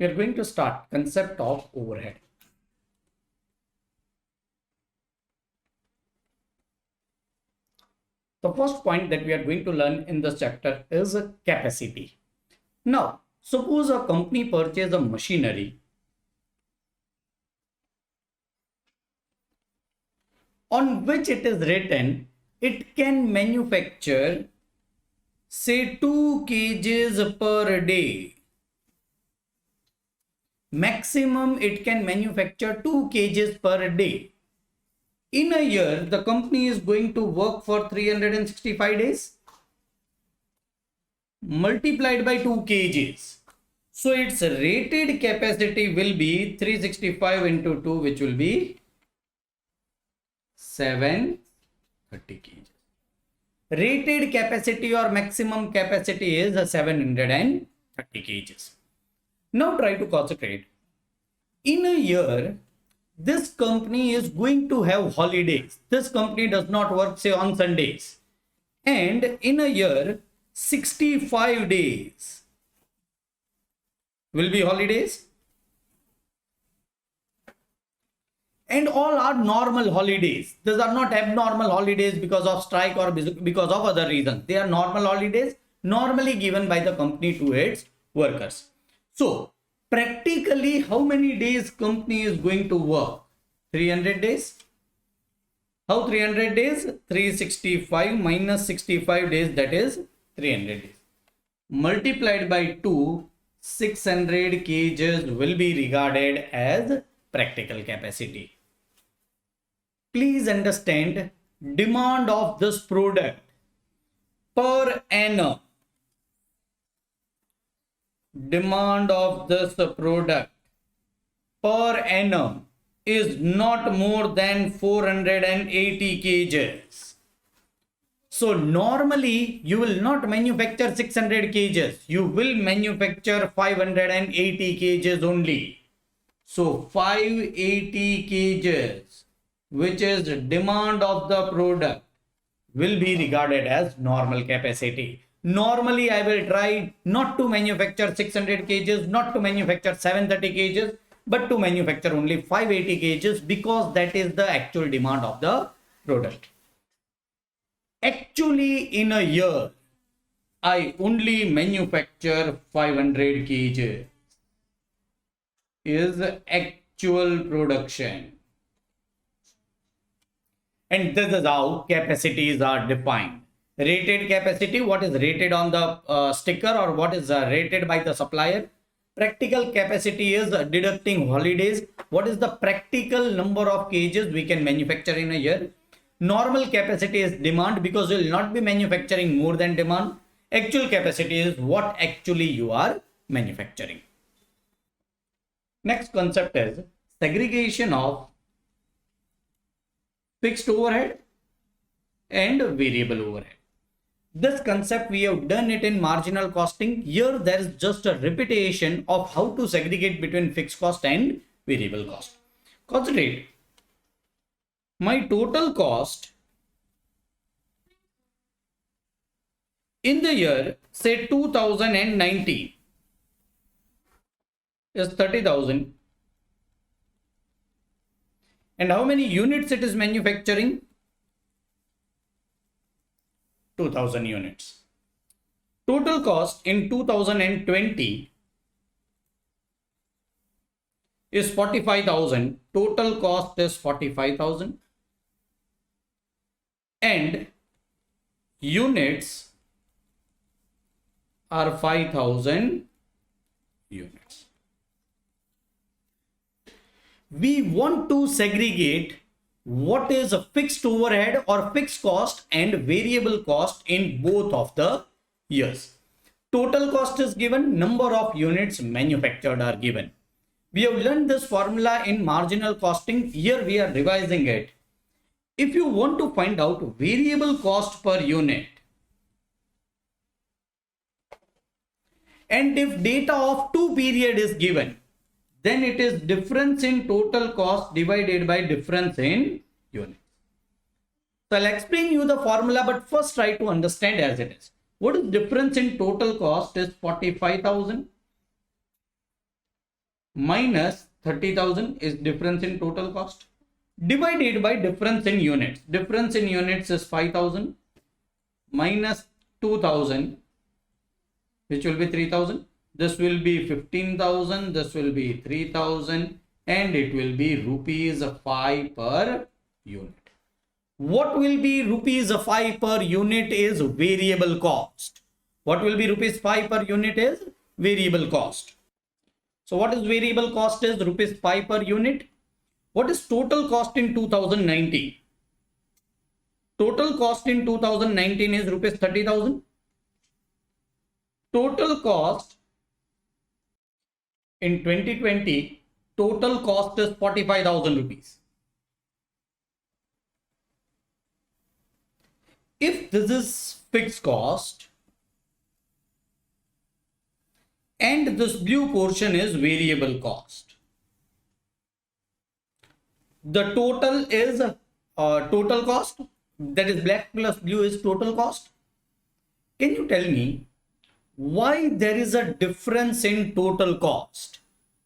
we are going to start concept of overhead. The first point that we are going to learn in this chapter is capacity. Now, suppose a company purchases a machinery on which it is written it can manufacture say 2 kgs per day. Maximum it can manufacture 2 kgs per day. In a year, the company is going to work for 365 days multiplied by 2 kgs. So its rated capacity will be 365 into 2, which will be 730 kgs. Rated capacity or maximum capacity is 730 kgs. Now try to concentrate. In a year, this company is going to have holidays. This company does not work say on Sundays. And in a year, 65 days will be holidays. And all are normal holidays. These are not abnormal holidays because of strike or because of other reasons. They are normal holidays normally given by the company to its workers. So practically how many days company is going to work? 300 days. How 300 days? 365 minus 65 days, that is 300 days. Multiplied by 2, 600 kgs will be regarded as practical capacity. Please understand, demand of this product per annum. Demand of this product per annum is not more than 480 kgs. So normally you will not manufacture 600 kgs. You will manufacture 580 kgs only. So 580 kgs, which is demand of the product, will be regarded as normal capacity. Normally I will try not to manufacture 600 kgs, not to manufacture 730 kgs, but to manufacture only 580 kgs because that is the actual demand of the product. Actually in a year, I only manufacture 500 kgs is actual production. And this is how capacities are defined. Rated capacity, what is rated on the sticker or what is rated by the supplier. Practical capacity is deducting holidays. What is the practical number of kgs we can manufacture in a year? Normal capacity is demand because you will not be manufacturing more than demand. Actual capacity is what actually you are manufacturing. Next concept is segregation of fixed overhead and variable overhead. This concept we have done it in marginal costing. Here there is just a repetition of how to segregate between fixed cost and variable cost. Concentrate. My total cost in the year say 2019 is 30,000. And how many units it is manufacturing? 2000 units. Total cost in 2020 is 45,000. Total cost is 45,000. And units are 5,000 units. We want to segregate what is a fixed overhead or fixed cost and variable cost in both of the years. Total cost is given, number of units manufactured are given. We have learned this formula in marginal costing. Here we are revising it. If you want to find out variable cost per unit, and if data of 2 period is given, then it is difference in total cost divided by difference in units. So I'll explain you the formula, but first try to understand as it is. What is difference in total cost is 45,000 minus 30,000 is difference in total cost divided by difference in units. Difference in units is 5,000 minus 2,000, which will be 3,000. This will be 15,000. This will be 3,000, and it will be rupees 5 per unit. What will be rupees 5 per unit is variable cost. What will be rupees 5 per unit is variable cost. So what is variable cost is rupees 5 per unit. What is total cost in 2019? Total cost in 2019 is rupees 30,000. Total cost in 2020, total cost is 45,000 rupees. If this is fixed cost and this blue portion is variable cost, the total is total cost, that is black plus blue is total cost. Can you tell me why there is a difference in total cost?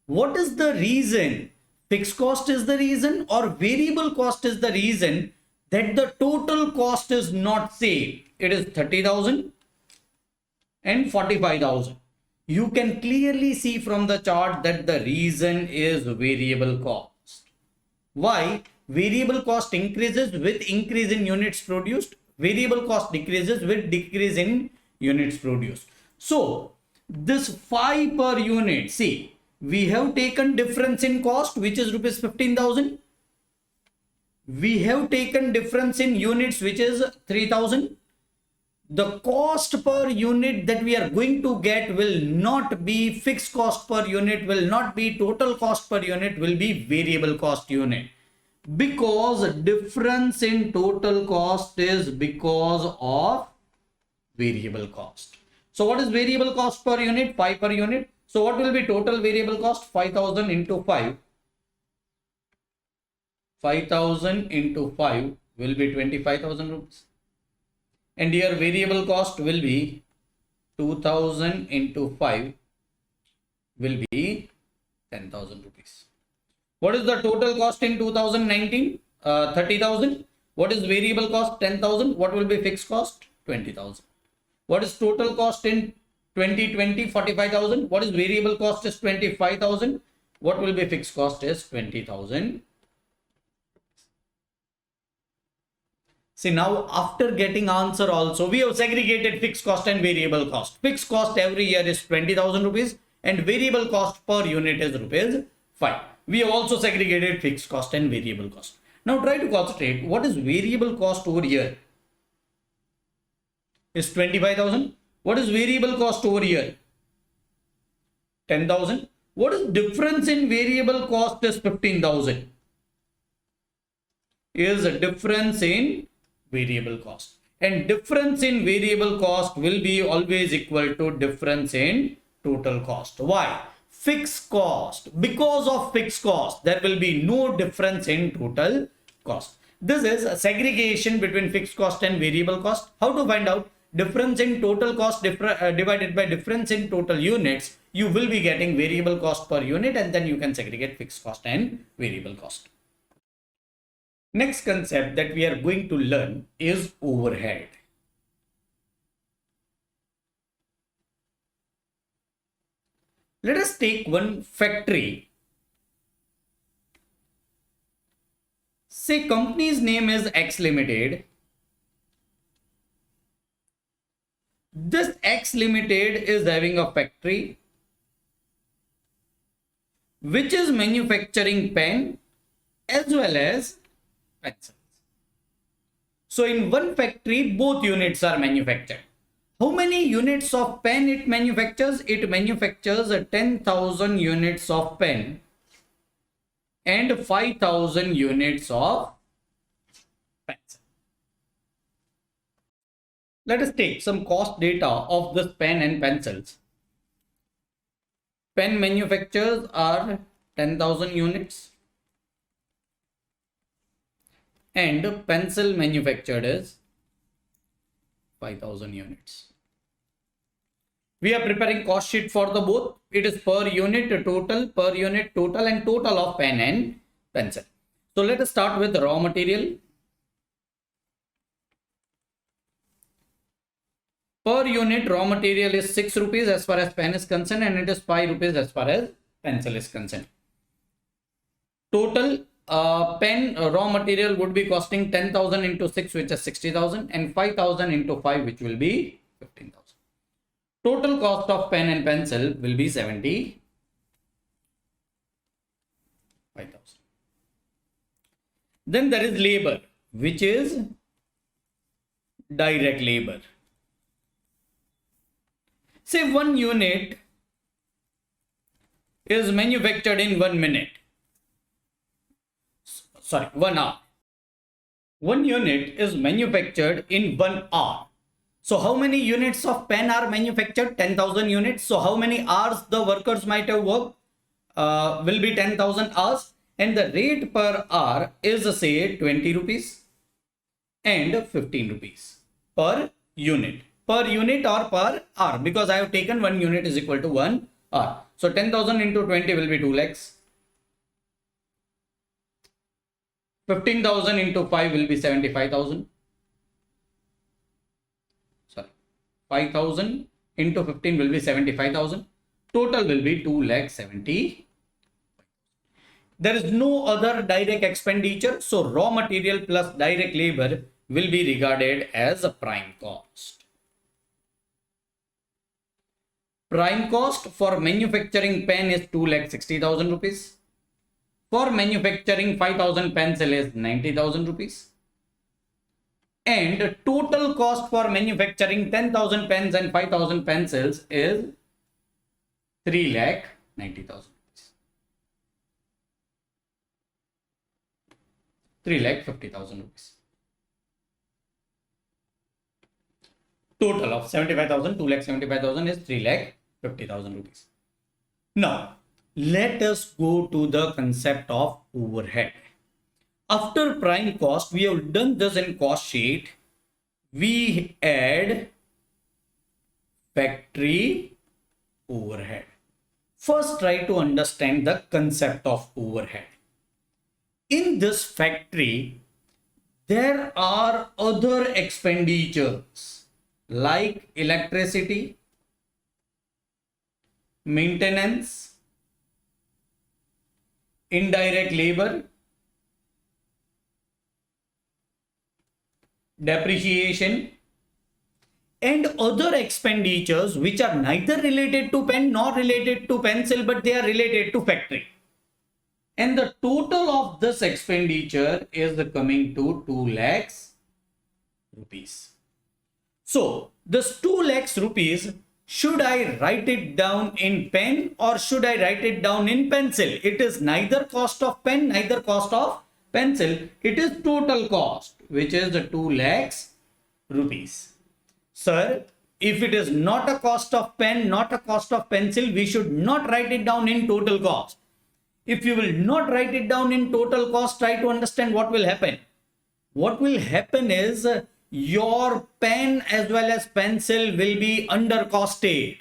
What is the reason? Fixed cost is the reason or variable cost is the reason that the total cost is not same? It is 30,000 and 45,000. You can clearly see from the chart that the reason is variable cost. Why? Variable cost increases with increase in units produced. Variable cost decreases with decrease in units produced. So this 5 per unit, see, we have taken difference in cost, which is rupees 15,000. We have taken difference in units, which is 3,000. The cost per unit that we are going to get will not be fixed cost per unit, will not be total cost per unit, will be variable cost unit. Because difference in total cost is because of variable cost. So what is variable cost per unit? 5 per unit. So what will be total variable cost? 5,000 into 5. 5,000 into 5 will be 25,000 rupees. And here variable cost will be 2,000 into 5 will be 10,000 rupees. What is the total cost in 2019? 30,000. What is variable cost? 10,000. What will be fixed cost? 20,000. What is total cost in 2020? 45,000. What is variable cost is 25,000. What will be fixed cost is 20,000. See, now after getting answer also, we have segregated fixed cost and variable cost. Fixed cost every year is 20,000 rupees and variable cost per unit is rupees 5. We have also segregated fixed cost and variable cost. Now try to concentrate. What is variable cost over here? Is 25,000. What is variable cost over here? 10,000. What is difference in variable cost is 15,000. Is a difference in variable cost. And difference in variable cost will be always equal to difference in total cost. Why? Fixed cost. Because of fixed cost, there will be no difference in total cost. This is a segregation between fixed cost and variable cost. How to find out? Difference in total cost divided by difference in total units. You will be getting variable cost per unit, and then you can segregate fixed cost and variable cost. Next concept that we are going to learn is overhead. Let us take one factory. Say company's name is X Limited. This X Limited is having a factory which is manufacturing pen as well as pencils. So in one factory, both units are manufactured. How many units of pen it manufactures? It manufactures 10,000 units of pen and 5,000 units of pencil. Let us take some cost data of this pen and pencils. Pen manufacturers are 10,000 units and pencil manufactured is 5,000 units. We are preparing cost sheet for the both. It is per unit total and total of pen and pencil. So let us start with raw material. Per unit raw material is 6 rupees as far as pen is concerned, and it is 5 rupees as far as pencil is concerned. Total pen raw material would be costing 10,000 into 6, which is 60,000, and 5,000 into 5, which will be 15,000. Total cost of pen and pencil will be 75,000. Then there is labor, which is direct labor. Say 1 unit is manufactured in 1 minute. 1 hour. 1 unit is manufactured in 1 hour. So how many units of pen are manufactured? 10,000 units. So how many hours the workers might have worked? Will be 10,000 hours. And the rate per hour is say 20 rupees and 15 rupees per unit. Per unit or per hour, because I have taken 1 unit is equal to 1 hour. So 10,000 into 20 will be 2 lakhs. 15,000 into 5 will be 75,000. 5,000 into 15 will be 75,000. Total will be 2,70,000. There is no other direct expenditure, so raw material plus direct labor will be regarded as a prime cost. Prime cost for manufacturing pen is 2,60,000 rupees. For manufacturing 5,000 pencil is 90,000 rupees. And total cost for manufacturing 10,000 pens and 5,000 pencils is 3,90,000 rupees. 3,50,000 rupees. Total of 75,000, 2,75,000 is 3,50,000 rupees. Now, let us go to the concept of overhead. After prime cost, we have done this in cost sheet. We add factory overhead. First, try to understand the concept of overhead. In this factory, there are other expenditures like electricity, maintenance, indirect labor, depreciation, and other expenditures which are neither related to pen nor related to pencil, but they are related to factory. And the total of this expenditure is coming to 2 lakhs rupees. So this 2 lakhs rupees, should I write it down in pen or should I write it down in pencil? It is neither cost of pen, neither cost of pencil. It is total cost, which is the 2 lakhs rupees. Sir, if it is not a cost of pen, not a cost of pencil, we should not write it down in total cost. If you will not write it down in total cost, try to understand what will happen. What will happen is your pen as well as pencil will be undercosted.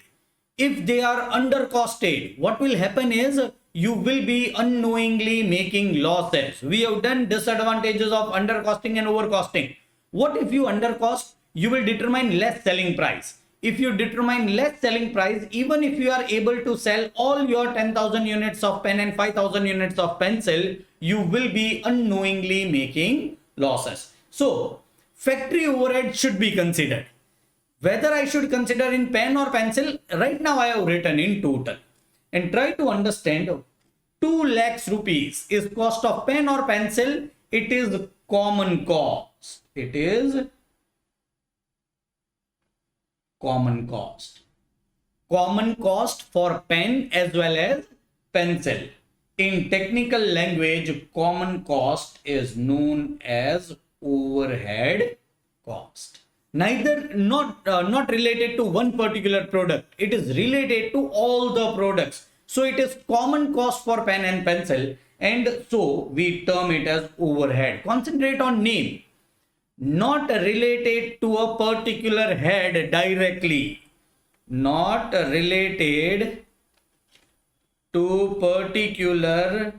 If they are undercosted, what will happen is you will be unknowingly making losses. We have done disadvantages of undercosting and overcosting. What if you undercost? You will determine less selling price. If you determine less selling price, even if you are able to sell all your 10,000 units of pen and 5,000 units of pencil, you will be unknowingly making losses. So factory overhead should be considered. Whether I should consider in pen or pencil, right now I have written in total. And try to understand 2 lakhs rupees is cost of pen or pencil. It is common cost. It is common cost. Common cost for pen as well as pencil. In technical language, common cost is known as overhead cost. Not related to one particular product. It is related to all the products. So it is common cost for pen and pencil, and so we term it as overhead. Concentrate on name. Not related to a particular head directly. not related to particular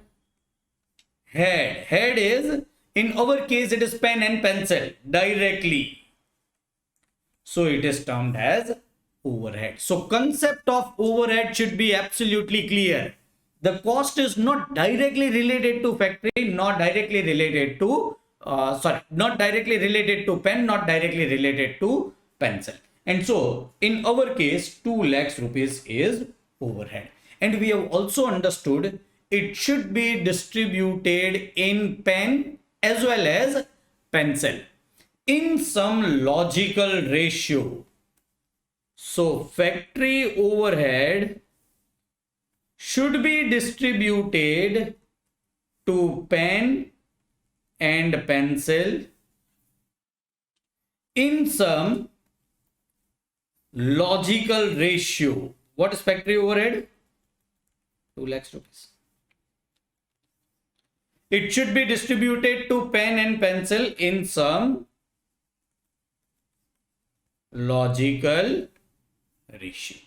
head. Head is, in our case, it is pen and pencil directly. So it is termed as overhead. So concept of overhead should be absolutely clear. The cost is not directly related to factory, not directly related to not directly related to pen, not directly related to pencil. And so in our case, 2 lakhs rupees is overhead. And we have also understood it should be distributed in pen as well as pencil in some logical ratio. So factory overhead should be distributed to pen and pencil in some logical ratio. What is factory overhead? 2 lakhs rupees. It should be distributed to pen and pencil in some logical ratio.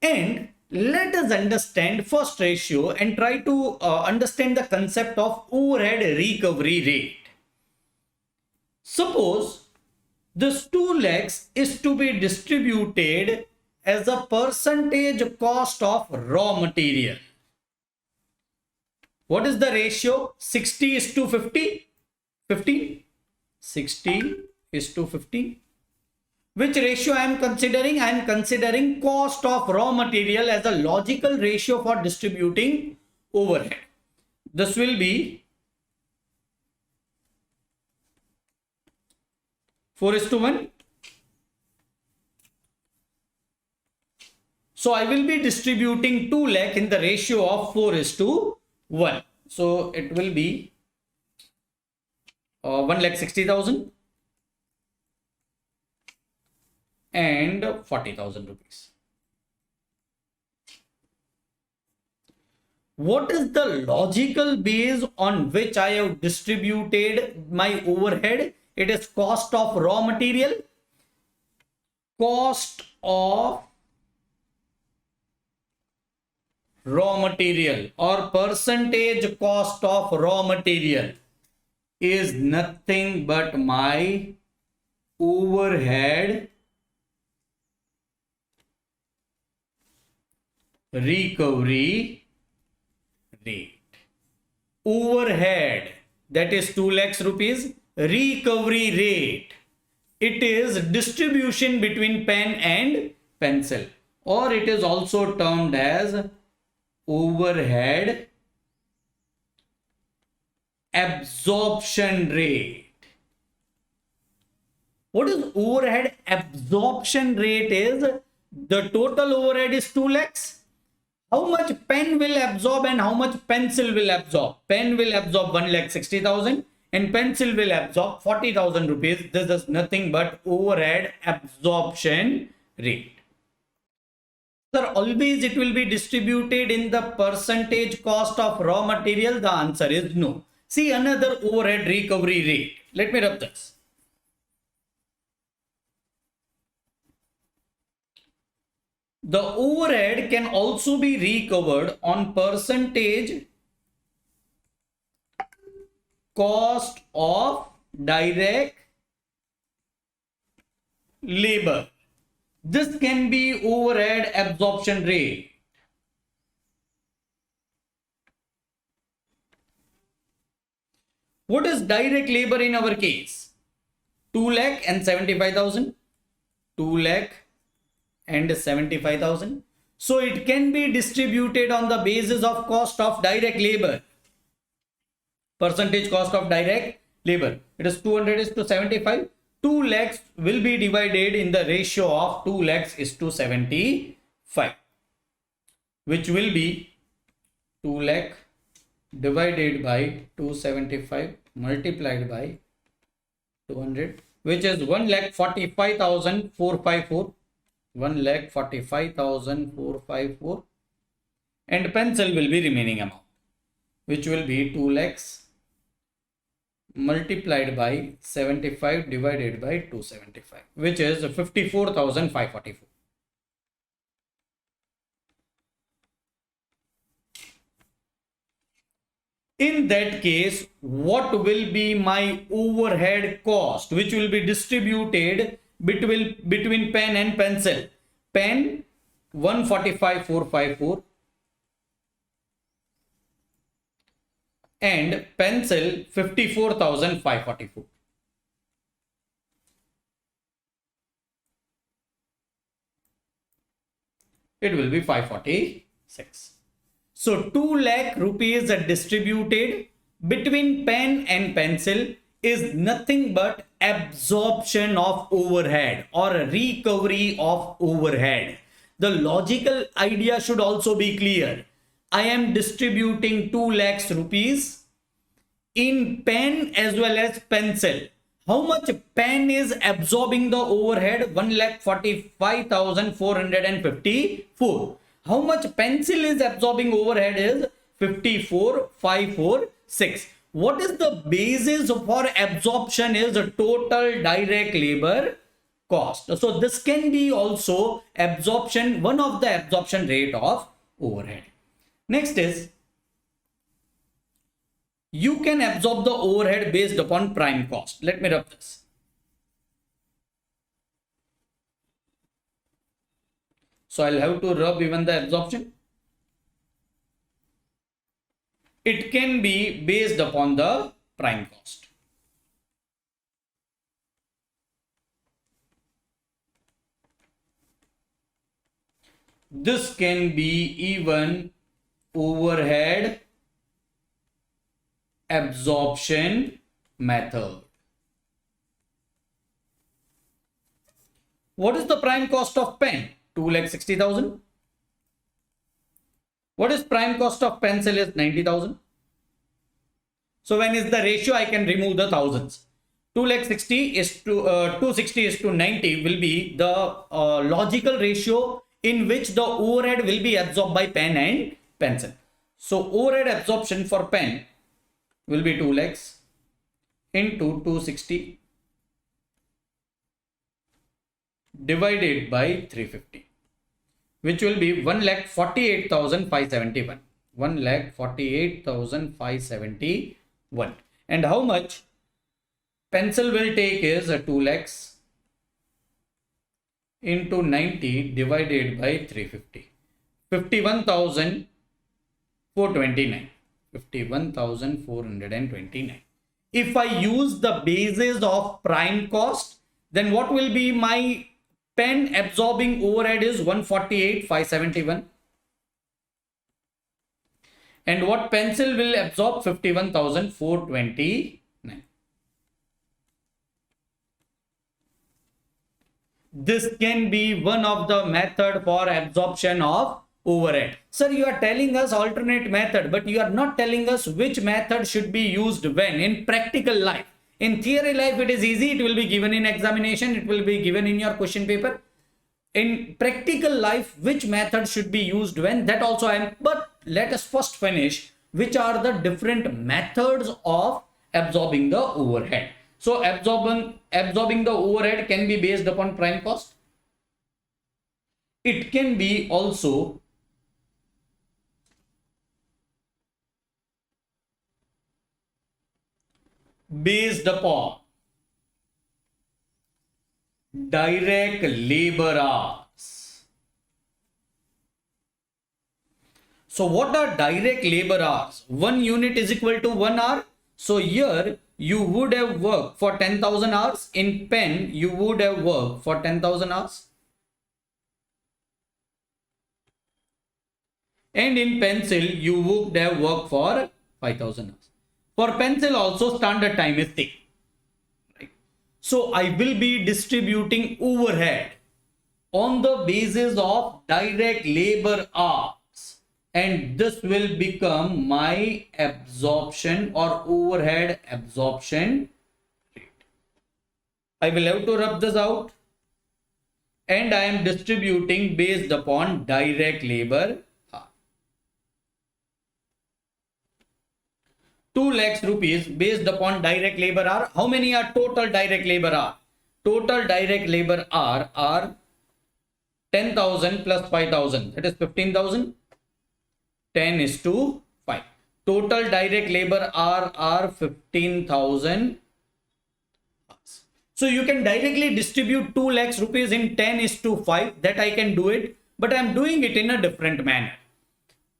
And let us understand first ratio and try to understand the concept of overhead recovery rate. Suppose this 2 lakhs is to be distributed as a percentage cost of raw material. What is the ratio? 60 is to 50? 15? 60 is to 50. Which ratio I am considering? I am considering cost of raw material as a logical ratio for distributing overhead. This will be 4:1. So I will be distributing 2 lakh in the ratio of 4:1. So it will be 1,60,000 and 40,000 rupees. What is the logical base on which I have distributed my overhead? It is cost of raw material. Cost of raw material or percentage cost of raw material is nothing but my overhead recovery rate. Overhead, that is 2 lakhs rupees. Recovery rate, it is distribution between pen and pencil, or it is also termed as overhead absorption rate. What is overhead absorption rate? Is the total overhead is 2 lakhs. How much pen will absorb and how much pencil will absorb? Pen will absorb 1,60,000 and pencil will absorb 40,000 rupees. This is nothing but overhead absorption rate. Sir, always it will be distributed in the percentage cost of raw material. The answer is no. See another overhead recovery rate. Let me rub this. The overhead can also be recovered on percentage cost of direct labor. This can be overhead absorption rate. What is direct labor in our case? 2 lakh and 75,000. 2 lakh and 75,000. So it can be distributed on the basis of cost of direct labor. Percentage cost of direct labor. It is 200 is to 75. 2 lakhs will be divided in the ratio of 2 lakhs is to 75, which will be 2 lakh divided by 275 multiplied by 200, which is 1,45,454. 1,45,454, and pencil will be remaining amount, which will be 2 lakhs multiplied by 75 divided by 275, which is 54,544. In that case, what will be my overhead cost, which will be distributed between pen and pencil? Pen 145,454 and pencil 54,544. It will be 546. So 2 lakh rupees distributed between pen and pencil is nothing but absorption of overhead or recovery of overhead. The logical idea should also be clear. I am distributing 2 lakhs rupees in pen as well as pencil. How much pen is absorbing the overhead? 1,45,454. How much pencil is absorbing overhead is 54,546. What is the basis for absorption is total direct labor cost. So this can be also absorption, one of the absorption rate of overhead. Next is, you can absorb the overhead based upon prime cost. Let me rub this. So I'll have to rub even the absorption. It can be based upon the prime cost. This can be even overhead absorption method. What is the prime cost of pen? 2,60,000. What is prime cost of pencil is 90,000. So when is the ratio, I can remove the thousands. 2,60,000 is to 260 is to 90 will be the logical ratio in which the overhead will be absorbed by pen and pencil. So overhead absorption for pen will be 2 lakhs into 260 divided by 350, which will be 1,48,571. 1,48,571. And how much pencil will take is 2 lakhs into 90 divided by 350. 51,429. 51,429. If I use the basis of prime cost, then what will be my pen absorbing overhead is 148,571. And what pencil will absorb? 51,429. This can be one of the method for absorption of overhead. Sir, you are telling us alternate method, but you are not telling us which method should be used when in practical life. In theory life, it is easy. It will be given in examination. It will be given in your question paper. In practical life, which method should be used when, that also I am. But let us first finish which are the different methods of absorbing the overhead. So absorbing the overhead can be based upon prime cost. It can be also based upon direct labor hours. So what are direct labor hours? 1 unit is equal to 1 hour. So here you would have worked for 10,000 hours. In pen, you would have worked for 10,000 hours. And in pencil, you would have worked for 5,000 hours. For pencil also, standard time is 6. Right? So I will be distributing overhead on the basis of direct labor hours. And this will become my absorption or overhead absorption rate. I will have to rub this out. And I am distributing based upon direct labor. 2 lakhs rupees based upon direct labor hour. How many are total direct labor hour? Total direct labor hour are 10,000 plus 5,000. That is 15,000. 10 is to 5. Total direct labor hour are 15,000. So you can directly distribute 2 lakhs rupees in 10:5. That I can do it, but I am doing it in a different manner.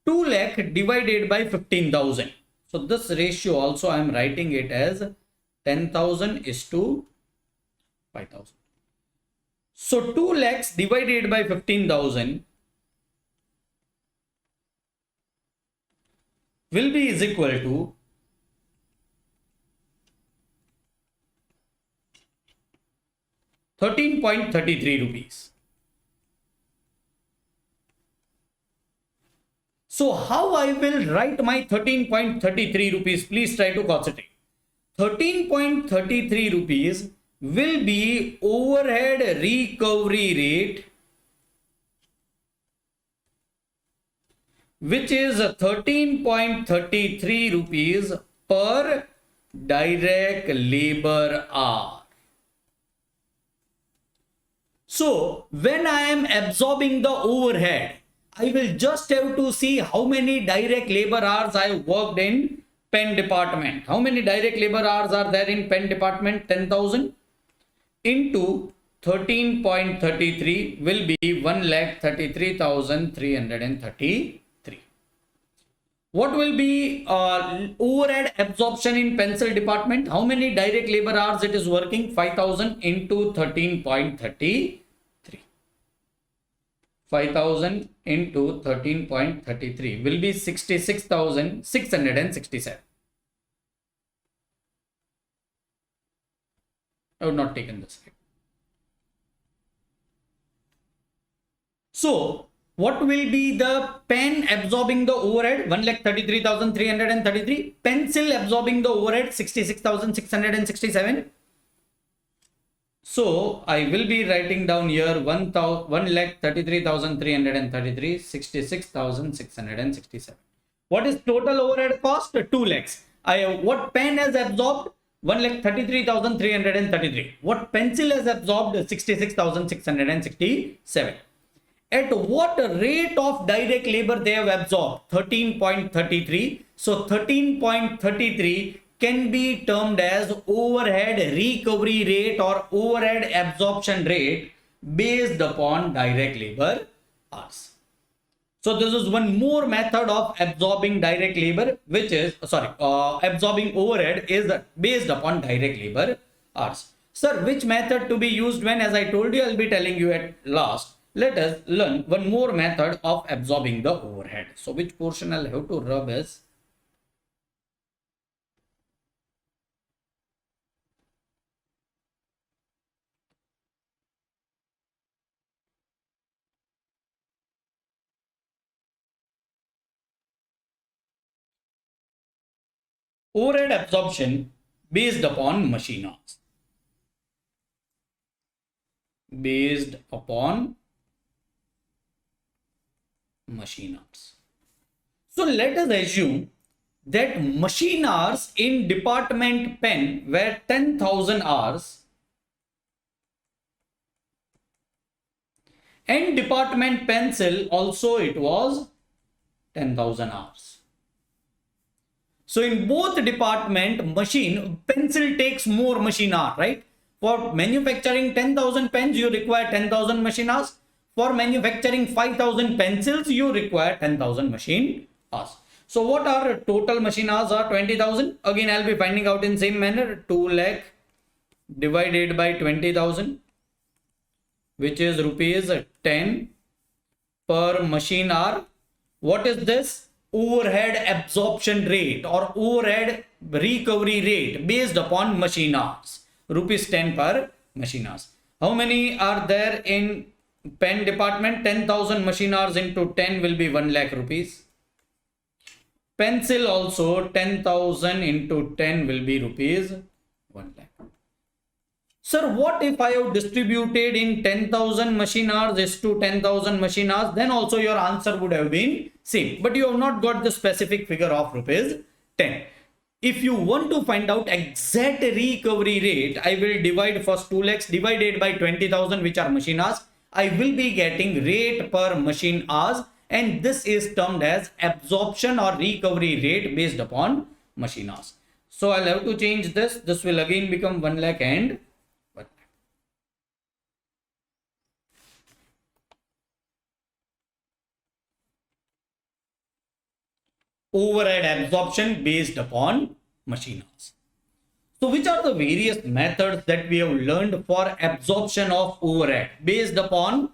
2 lakh divided by 15,000. So this ratio also I am writing it as 10,000 is to 5,000. So 2 lakhs divided by 15,000 will be is equal to 13.33 rupees. So how I will write my 13.33 rupees? Please try to concentrate. 13.33 rupees will be overhead recovery rate, which is 13.33 rupees per direct labor hour. So when I am absorbing the overhead, I will just have to see how many direct labor hours I worked in pen department. How many direct labor hours are there in pen department? 10,000 into 13.33 will be 1,33,333. What will be overhead absorption in pencil department? How many direct labor hours it is working? 5,000 into 13.33. 5,000 into 13.33 will be 66,667. I would not taken this. So what will be the pen absorbing the overhead? 1,33,333. Pencil absorbing the overhead 66,667. So I will be writing down here 1,33,333, 66,667. What is total overhead cost? 2 lakhs. What pen has absorbed? 1,33,333. What pencil has absorbed? 66,667. At what rate of direct labor they have absorbed? 13.33. So 13.33 can be termed as overhead recovery rate or overhead absorption rate based upon direct labor hours. So this is one more method of absorbing direct labor, which is absorbing overhead is based upon direct labor hours. Sir, which method to be used when? As I told you, I'll be telling you at last. Let us learn one more method of absorbing the overhead. So which portion I'll have to rub is overhead absorption based upon machine hours. Based upon machine hours. So let us assume that machine hours in department pen were 10,000 hours and department pencil also it was 10,000 hours. So in both department machine, pencil takes more machine hour, right? For manufacturing 10,000 pens, you require 10,000 machine hours. For manufacturing 5,000 pencils, you require 10,000 machine hours. So what are total machine hours? Are 20,000. Again, I'll be finding out in same manner. 2 lakh divided by 20,000, which is rupees 10 per machine hour. What is this? Overhead absorption rate or overhead recovery rate based upon machine hours. Rupees 10 per machine hours. How many are there in pen department? 10,000 machine hours into 10 will be 1 lakh rupees. Pencil also 10,000 into 10 will be rupees 1 lakh. Sir, what if I have distributed in 10,000 machine hours is to 10,000 machine hours? Then also your answer would have been same. But you have not got the specific figure of rupees 10. If you want to find out exact recovery rate, I will divide first 2 lakhs divided by 20,000, which are machine hours. I will be getting rate per machine hours and this is termed as absorption or recovery rate based upon machine hours. So I'll have to change this. This will again become 1 lakh and 1 lakh. Overhead absorption based upon machine hours. So which are the various methods that we have learned for absorption of overhead based upon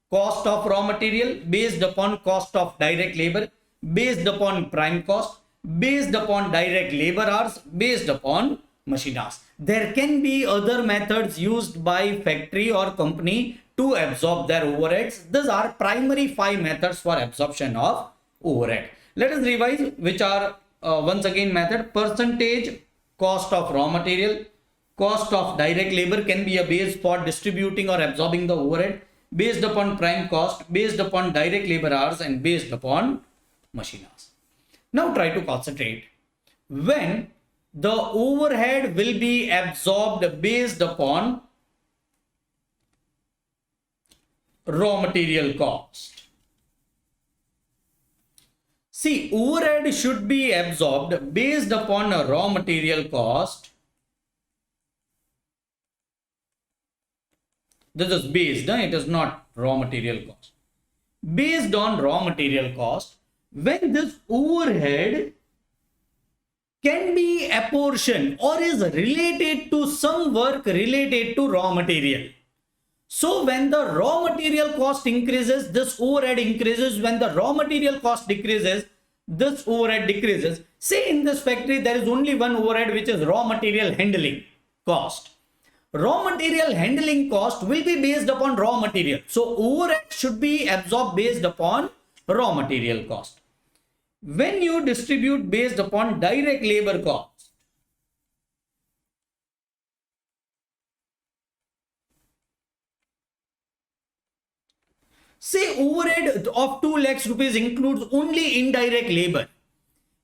cost of raw material, based upon cost of direct labor, based upon prime cost, based upon direct labor hours, based upon machine hours. There can be other methods used by factory or company to absorb their overheads. These are primary 5 methods for absorption of overhead. Let us revise which are once again method. Percentage cost of raw material, cost of direct labor can be a base for distributing or absorbing the overhead, based upon prime cost, based upon direct labor hours, and based upon machine hours. Now try to concentrate. When the overhead will be absorbed based upon raw material cost. See, overhead should be absorbed based upon a raw material cost. This is based, it is not raw material cost. Based on raw material cost, when this overhead can be apportioned or is related to some work related to raw material. So when the raw material cost increases, this overhead increases. When the raw material cost decreases, this overhead decreases. Say in this factory, there is only one overhead, which is raw material handling cost. Raw material handling cost will be based upon raw material. So overhead should be absorbed based upon raw material cost. When you distribute based upon direct labor cost, say overhead of 2 lakhs rupees includes only indirect labor,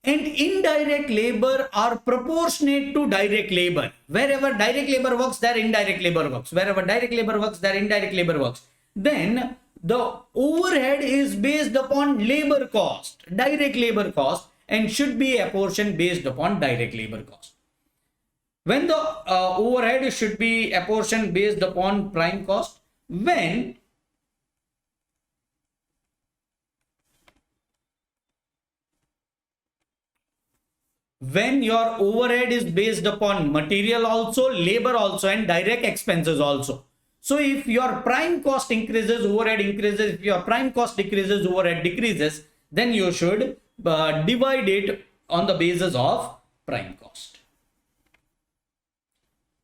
and indirect labor are proportionate to direct labor. Wherever direct labor works, there indirect labor works. Wherever direct labor works, there indirect labor works. Then the overhead is based upon labor cost, direct labor cost, and should be apportioned based upon direct labor cost. When the overhead should be apportioned based upon prime cost, when your overhead is based upon material also, labor also, and direct expenses also. So if your prime cost increases, overhead increases. If your prime cost decreases, overhead decreases. Then you should divide it on the basis of prime cost.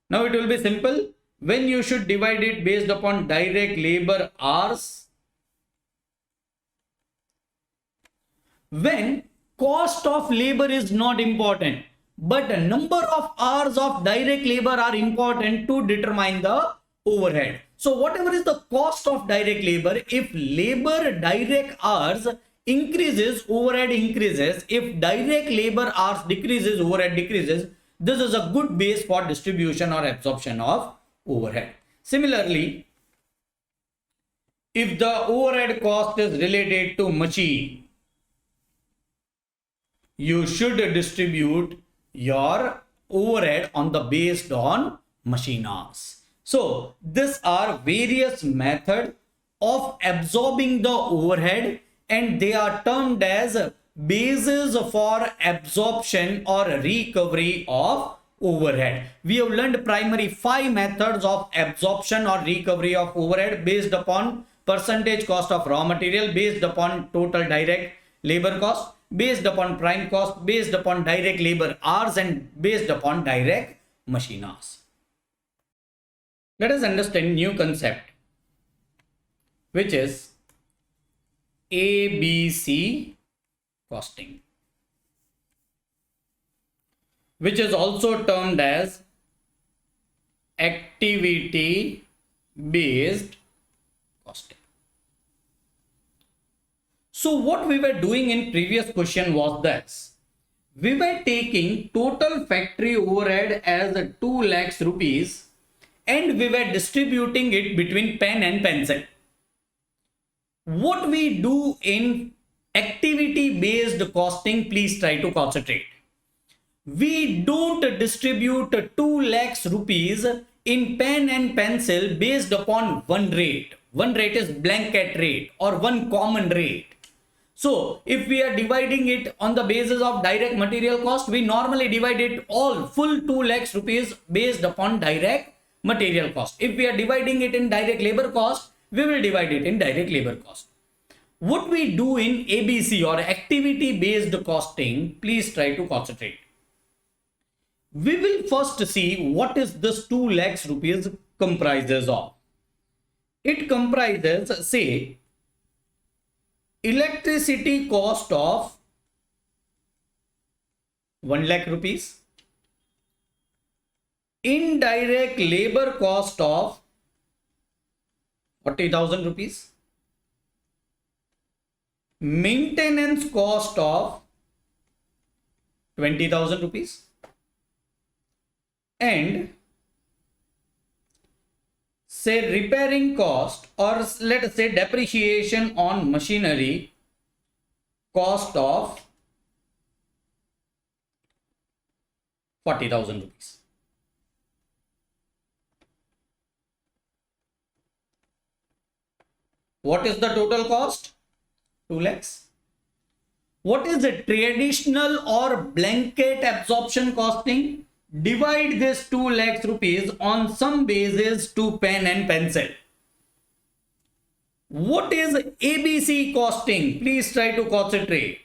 Now it will be simple. When you should divide it based upon direct labor hours, when cost of labor is not important, but the number of hours of direct labor are important to determine the overhead. So whatever is the cost of direct labor, if labor direct hours increases, overhead increases. If direct labor hours decreases, overhead decreases. This is a good base for distribution or absorption of overhead. Similarly, if the overhead cost is related to machine, you should distribute your overhead on the based on machine hours. So these are various methods of absorbing the overhead, and they are termed as bases for absorption or recovery of overhead. We have learned primary 5 methods of absorption or recovery of overhead based upon percentage cost of raw material, based upon total direct labor cost, based upon prime cost, based upon direct labor hours, and based upon direct machine hours. Let us understand new concept, which is ABC costing, which is also termed as activity based costing. So what we were doing in previous question was this. We were taking total factory overhead as 2 lakhs rupees, and we were distributing it between pen and pencil. what we do in activity based costing, please try to concentrate. We don't distribute 2 lakhs rupees in pen and pencil based upon one rate. One rate is blanket rate or one common rate. So if we are dividing it on the basis of direct material cost, we normally divide it all full 2 lakhs rupees based upon direct material cost. If we are dividing it in direct labor cost, we will divide it in direct labor cost. What we do in ABC or activity based costing, please try to concentrate. We will first see what is this 2 lakhs rupees comprises of. It comprises, say, electricity cost of 1 lakh rupees, indirect labor cost of 40,000 rupees, maintenance cost of 20,000 rupees, and say repairing cost, or let us say depreciation on machinery cost of 40,000 rupees. What is the total cost? 2 lakhs. What is the traditional or blanket absorption costing? Divide this 2 lakhs rupees on some basis to pen and pencil. What is ABC costing? Please try to concentrate.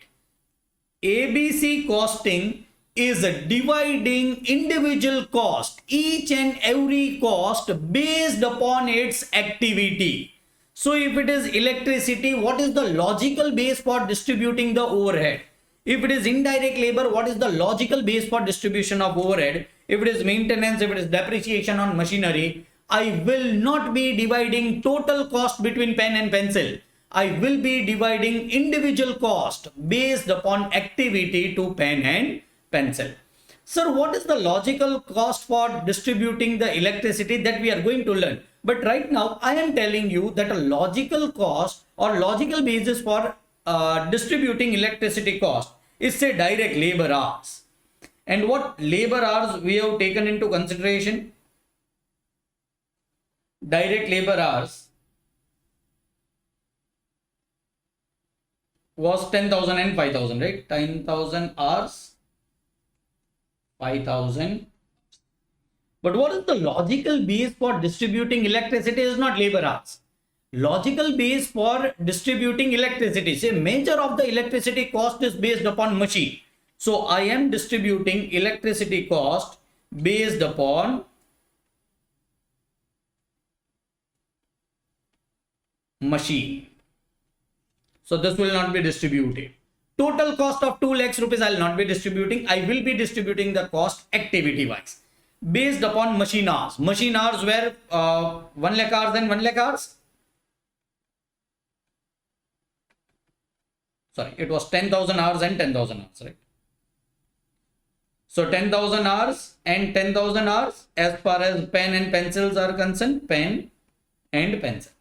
ABC costing is dividing individual cost, each and every cost based upon its activity. So if it is electricity, what is the logical base for distributing the overhead? If it is indirect labor, what is the logical base for distribution of overhead? If it is maintenance, if it is depreciation on machinery, I will not be dividing total cost between pen and pencil. I will be dividing individual cost based upon activity to pen and pencil. Sir, what is the logical cost for distributing the electricity? That we are going to learn. But right now, I am telling you that a logical cost or logical basis for distributing electricity cost is, say, direct labor hours. And what labor hours we have taken into consideration? Direct labor hours was 10,000 and 5,000, right? 10,000 hours, 5,000. But what is the logical base for distributing electricity? Is not labor hours. Logical base for distributing electricity, say major of the electricity cost is based upon machine. So I am distributing electricity cost based upon machine. So this will not be distributed. Total cost of 2 lakhs rupees I will not be distributing. I will be distributing the cost activity wise based upon machine hours. Machine hours were 1 lakh hours and 1 lakh hours. Sorry, it was 10,000 hours and 10,000 hours, right? So 10,000 hours and 10,000 hours as far as pen and pencils are concerned, pen and pencil.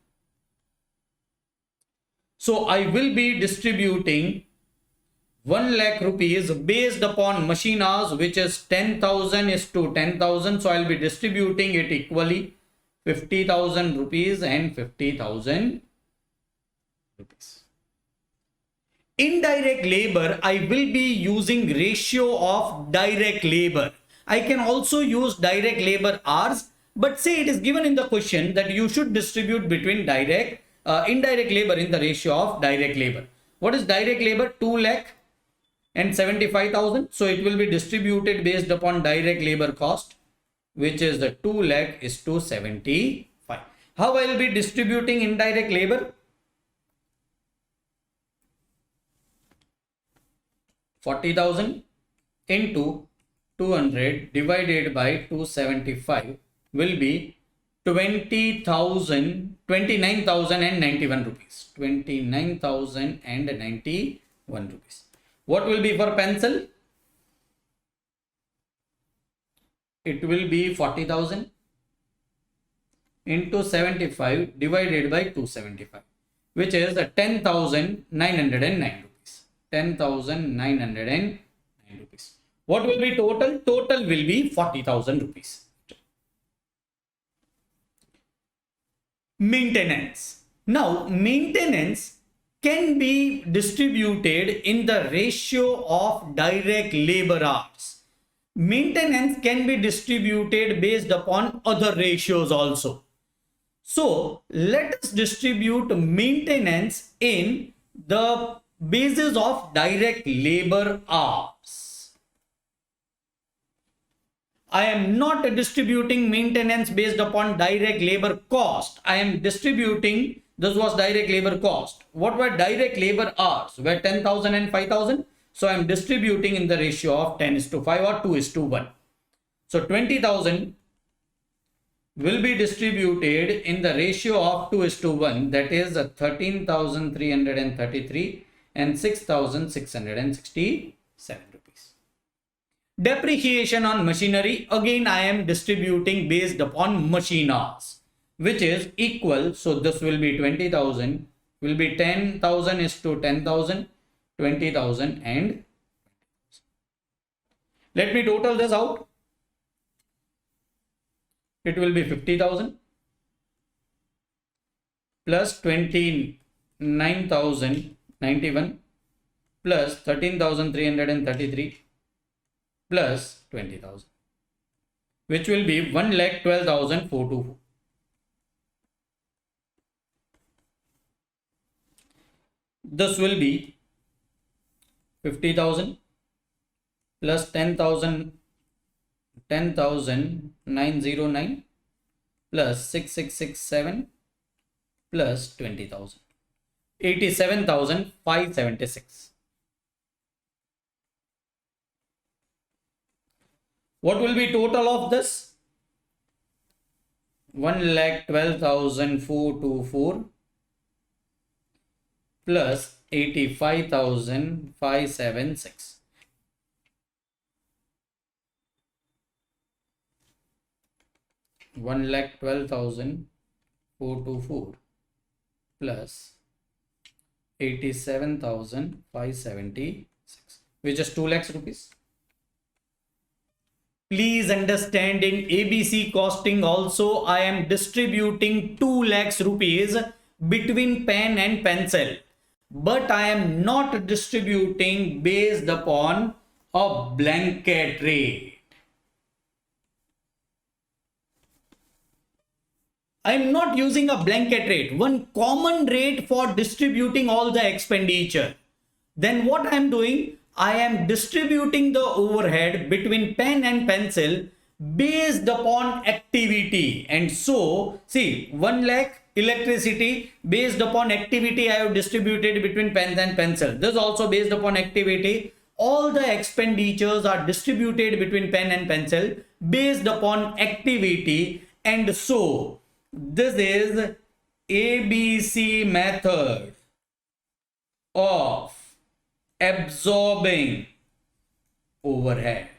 So I will be distributing 1 lakh rupees based upon machine hours, which is 10,000 is to 10,000. So I'll be distributing it equally 50,000 rupees and 50,000 rupees. Indirect labor, I will be using ratio of direct labor. I can also use direct labor hours, but say it is given in the question that you should distribute between indirect labor in the ratio of direct labor. What is direct labor? 2 lakh and 75,000. So it will be distributed based upon direct labor cost, which is the 2 lakh is to 75. How I will be distributing indirect labor? 40,000 into 200 divided by 275 will be 29,091 rupees. 29,091 rupees. What will be for pencil? It will be 40,000 into 75 divided by 275. which is 10,909 rupees. 10,909 rupees. What will be total? Total will be 40,000 rupees. Maintenance. Now, maintenance can be distributed in the ratio of direct labor hours. Maintenance can be distributed based upon other ratios also. So, let us distribute maintenance in the basis of direct labor hours. I am not distributing maintenance based upon direct labor cost. I am distributing, this was direct labor cost. What were direct labor hours? Were 10,000 and 5,000. So I am distributing in the ratio of 10:5 or 2:1. So 20,000 will be distributed in the ratio of 2:1, that is 13,333 and 6,667 rupees. Depreciation on machinery, again I am distributing based upon machine hours, which is equal, so this will be 20,000, will be 10,000 is to 10,000, 20,000 and let me total this out. It will be 50,000 plus 29,091 plus 13,333 plus 20,000, which will be 1,12,424. This will be 50,000 plus 10,909 plus 6,667 plus 20,000, 87,576. What will be total of this? 1,12,424 plus 85,576. One lakh 12,424 plus 87,576, which is 2 lakhs rupees. Please understand, in ABC costing also I am distributing 2 lakhs rupees between pen and pencil, but I am not distributing based upon a blanket rate. I am not using a blanket rate, one common rate for distributing all the expenditure. Then what I am doing? I am distributing the overhead between pen and pencil based upon activity. And so, see, 1 lakh electricity, based upon activity I have distributed between pen and pencil. This is also based upon activity. All the expenditures are distributed between pen and pencil based upon activity. And so, this is ABC method of absorbing overhead.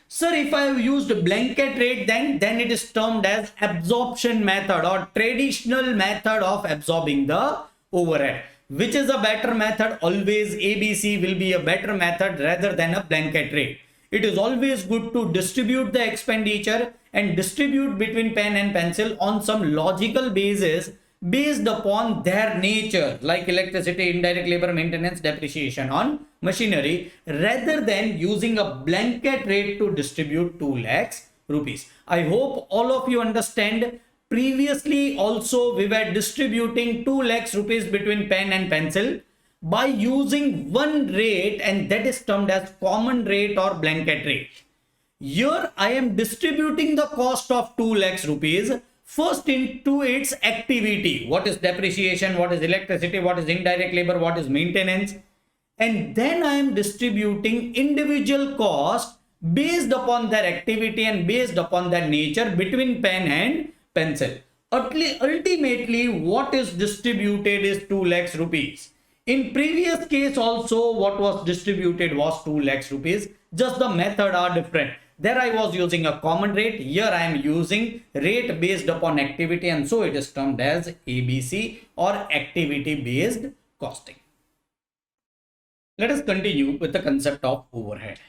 Sir, if I have used blanket rate, then it is termed as absorption method or traditional method of absorbing the overhead. Which is a better method? Always ABC will be a better method rather than a blanket rate. It is always good to distribute the expenditure and distribute between pen and pencil on some logical basis based upon their nature, like electricity, indirect labor, maintenance, depreciation on machinery, rather than using a blanket rate to distribute 2 lakhs rupees. I hope all of you understand. Previously also we were distributing 2 lakhs rupees between pen and pencil by using one rate, and that is termed as common rate or blanket rate. Here I am distributing the cost of 2 lakhs rupees first into its activity. What is depreciation, what is electricity, what is indirect labor, what is maintenance, and then I am distributing individual cost based upon their activity and based upon their nature between pen and pencil. Ultimately what is distributed is 2 lakhs rupees. In previous case also what was distributed was 2 lakhs rupees, just the method are different. There I was using a common rate. Here I am using rate based upon activity, and so it is termed as ABC or activity based costing. Let us continue with the concept of overhead.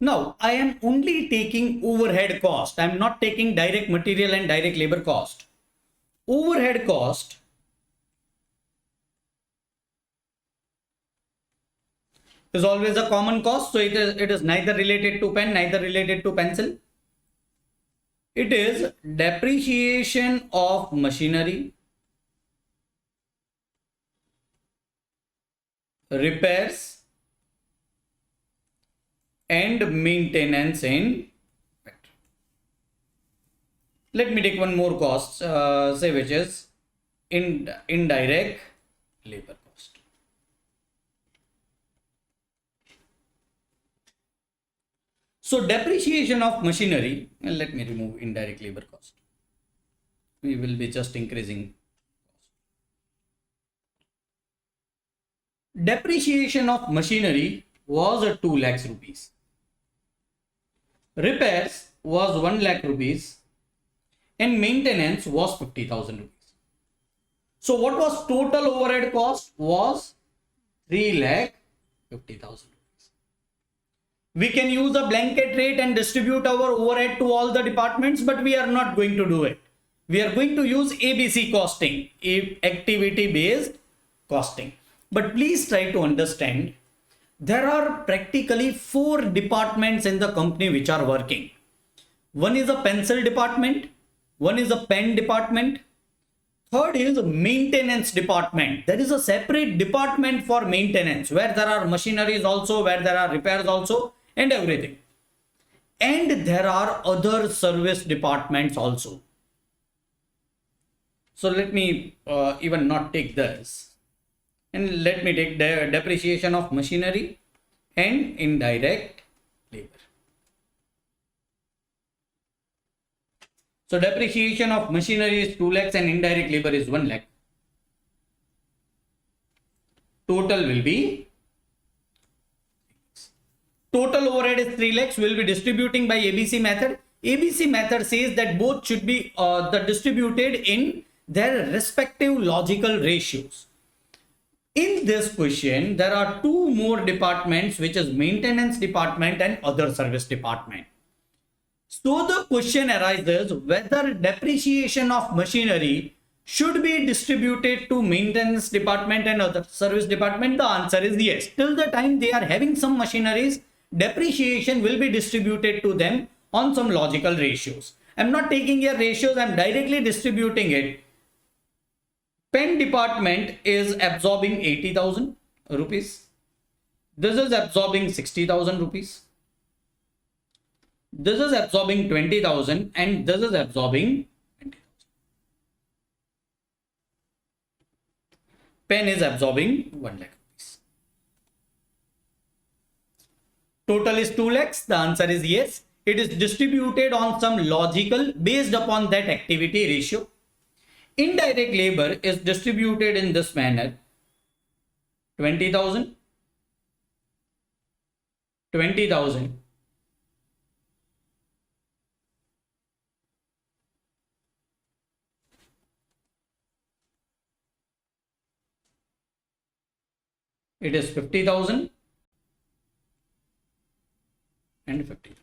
Now, I am only taking overhead cost. I am not taking direct material and direct labor cost. Overhead cost is always a common cost. So it is neither related to pen, neither related to pencil. It is depreciation of machinery, repairs, and maintenance in factory. Let me take one more cost, say which is indirect labor cost. So depreciation of machinery, and let me remove indirect labor cost. We will be just increasing. Depreciation of machinery was 2 lakhs rupees. Repairs was 1 lakh rupees and maintenance was 50,000 rupees. So what was total overhead cost was 3 lakh 50,000 rupees. We can use a blanket rate and distribute our overhead to all the departments, but we are not going to do it. We are going to use ABC costing, activity based costing. But please try to understand, there are practically 4 departments in the company which are working. One is a pencil department, one is a pen department, third is a maintenance department. There is a separate department for maintenance where there are machineries also, where there are repairs also, and everything. And there are other service departments also. So let me even not take this. And let me take the depreciation of machinery and indirect labor. So depreciation of machinery is 2 lakhs and indirect labor is 1 lakh. Total will be, total overhead is 3 lakhs. We will be distributing by ABC method. ABC method says that both should be distributed in their respective logical ratios. In this question, there are 2 more departments, which is maintenance department and other service department. So the question arises whether depreciation of machinery should be distributed to maintenance department and other service department. The answer is yes. Till the time they are having some machineries, depreciation will be distributed to them on some logical ratios. I'm not taking your ratios, I'm directly distributing it. Pen department is absorbing 80,000 rupees. This is absorbing 60,000 rupees. This is absorbing 20,000 and this is absorbing 20,000. Pen is absorbing 1 lakh rupees. Total is 2 lakhs. The answer is yes. It is distributed on some logical based upon that activity ratio. Indirect labor is distributed in this manner: 20,000, 20,000, it is 50,000 and 50,000.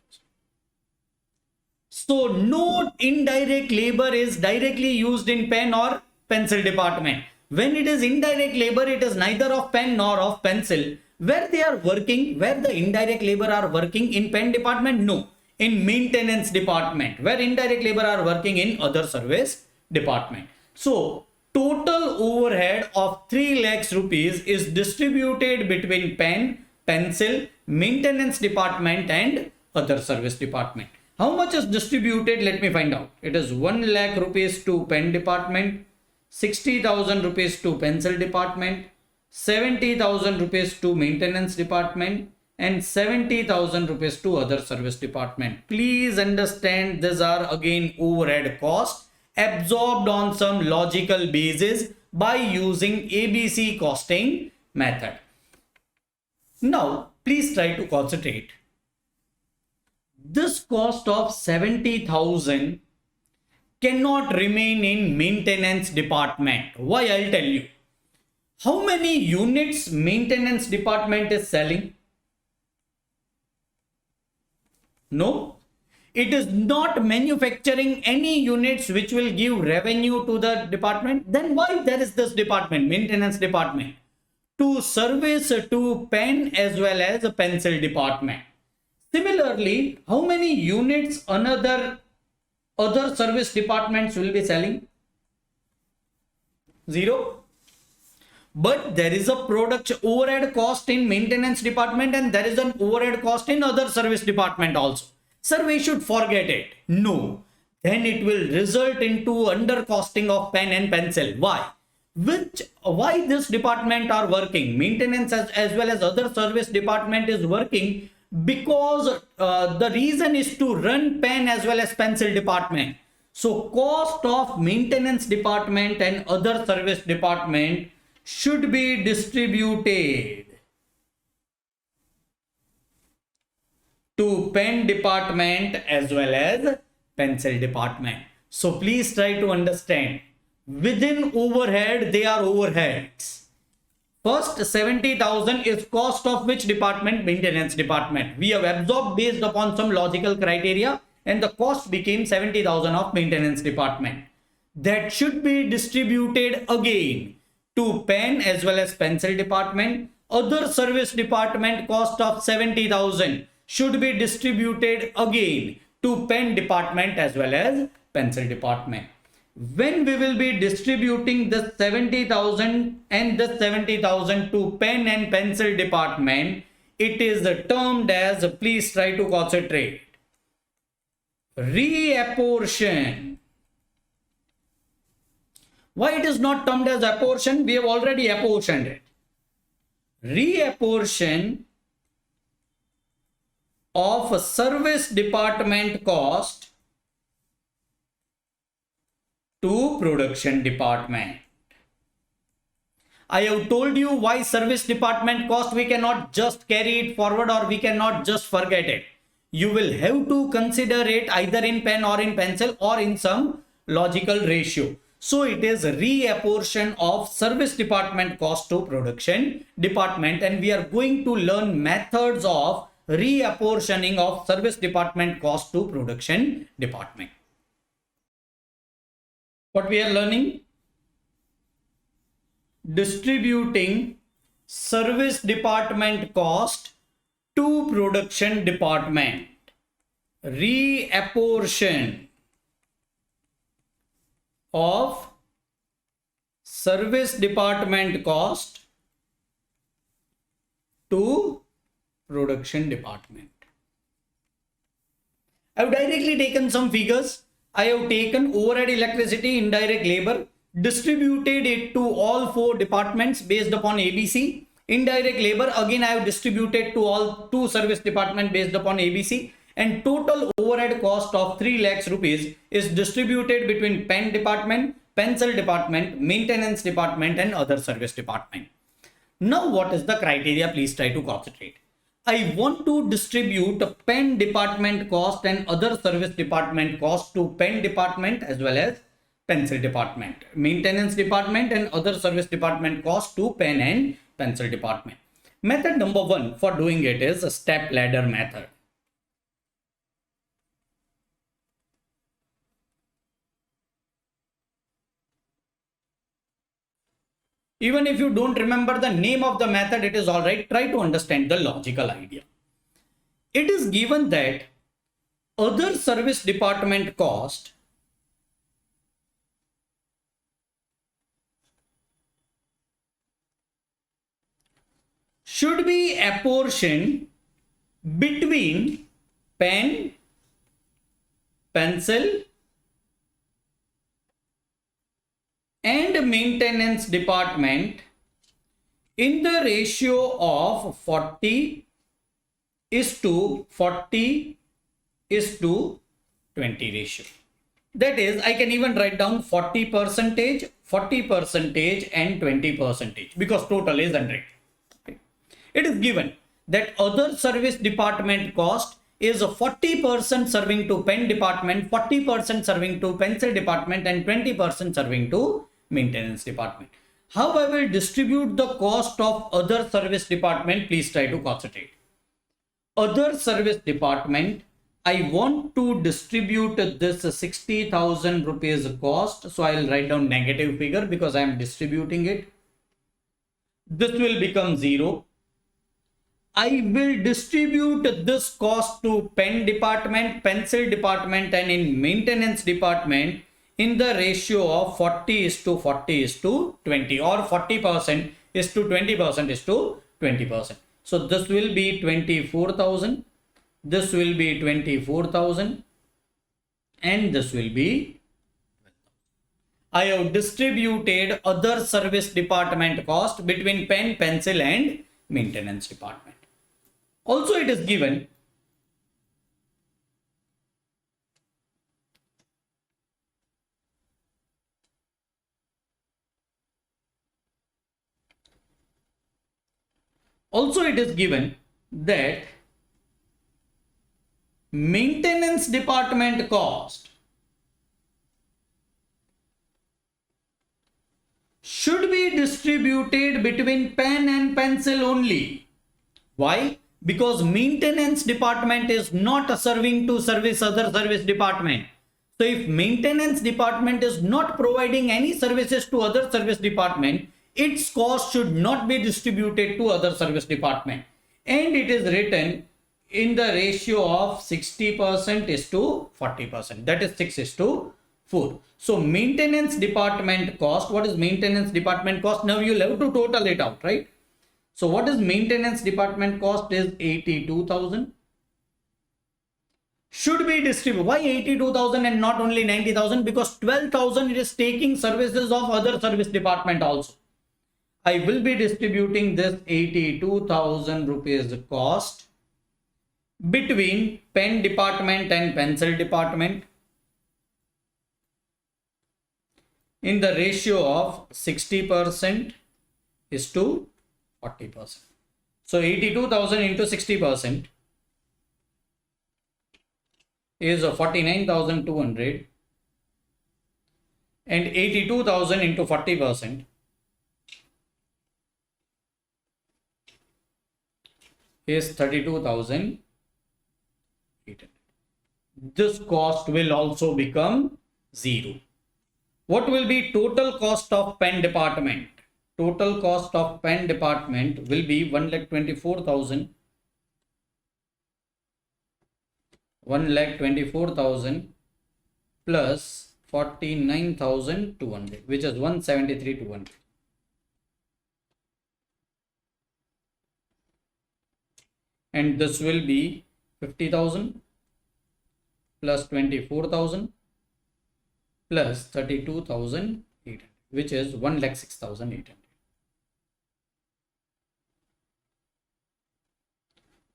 So no indirect labor is directly used in pen or pencil department. When it is indirect labor, it is neither of pen nor of pencil. Where they are working, where the indirect labor are working in pen department? No. In maintenance department, where indirect labor are working in other service department. So total overhead of 3 lakhs rupees is distributed between pen, pencil, maintenance department and other service department. How much is distributed? Let me find out. It is 1 lakh rupees to pen department, 60,000 rupees to pencil department, 70,000 rupees to maintenance department and 70,000 rupees to other service department. Please understand, these are again overhead costs absorbed on some logical basis by using ABC costing method. Now, please try to concentrate. this cost of 70,000 cannot remain in maintenance department. Why? I'll tell you. How many units maintenance department is selling? No, it is not manufacturing any units which will give revenue to the department. Then why there is this department, maintenance department? To service to pen as well as a pencil department. Similarly, how many units other service departments will be selling? 0. But there is a product overhead cost in maintenance department and there is an overhead cost in other service department also. Sir, we should forget it. No. Then it will result into undercosting of pen and pencil. Why? Why this department are working? Maintenance as well as other service department is working because the reason is to run pen as well as pencil department. So cost of maintenance department and other service department should be distributed to pen department as well as pencil department. So please try to understand. Within overhead, they are overheads. First 70,000 is cost of which department? Maintenance department. We have absorbed based upon some logical criteria and the cost became 70,000 of maintenance department. That should be distributed again to pen as well as pencil department. Other service department cost of 70,000 should be distributed again to pen department as well as pencil department. When we will be distributing the 70,000 and the 70,000 to pen and pencil department, it is termed as, please try to concentrate, reapportion. Why it is not termed as apportion? We have already apportioned it. Reapportion of service department cost to production department. I have told you why service department cost we cannot just carry it forward or we cannot just forget it. You will have to consider it either in pen or in pencil or in some logical ratio. So it is reapportion of service department cost to production department, and we are going to learn methods of reapportioning of service department cost to production department. What we are learning? Distributing service department cost to production department. Reapportion of service department cost to production department. I have directly taken some figures. I have taken overhead electricity, indirect labor, distributed it to all 4 departments based upon ABC. Indirect labor, again I have distributed to all 2 service departments based upon ABC. And total overhead cost of 3 lakhs rupees is distributed between pen department, pencil department, maintenance department and other service department. Now what is the criteria? Please try to concentrate. I want to distribute pen department cost and other service department cost to pen department as well as pencil department. Maintenance department and other service department cost to pen and pencil department. Method number 1 for doing it is a step ladder method. Even if you don't remember the name of the method, it is alright. Try to understand the logical idea. It is given that other service department cost should be apportioned between pen, pencil and maintenance department in the ratio of 40 is to 40 is to 20 ratio. That is, I can even write down 40%, 40% and 20% because total is 100. It is given that other service department cost is 40% serving to pen department, 40% serving to pencil department, and 20% serving to maintenance department. How I will distribute the cost of other service department? Please try to concentrate. Other service department, I want to distribute this 60,000 rupees cost. So I will write down negative figure because I am distributing it. This will become 0. I will distribute this cost to pen department, pencil department, and in maintenance department in the ratio of 40:40:20, or 40% is to 20% is to 20%. So this will be 24,000. This will be 24,000. And this will be, I have distributed other service department cost between pen, pencil, and maintenance department. Also, it is given that maintenance department cost should be distributed between pen and pencil only. Why? Because maintenance department is not serving to service other service department. So if maintenance department is not providing any services to other service department, its cost should not be distributed to other service department. And it is written in the ratio of 60% is to 40%. That is 6:4. So maintenance department cost, what is maintenance department cost? Now you'll have to total it out, right? So what is maintenance department cost is 82,000. Should be distributed. Why 82,000 and not only 90,000? Because 12,000 it is taking services of other service department also. I will be distributing this 82,000 rupees cost between pen department and pencil department in the ratio of 60% is to 40%. So 82,000 into 60% is 49,200, and 82,000 into 40% is 32,800. This cost will also become 0. What will be total cost of pen department? Total cost of pen department will be 1,24,000. 1,24,000 plus 49,200, which is 173,200. And this will be 50,000 plus 24,000 plus 32,800, which is 1,06,800.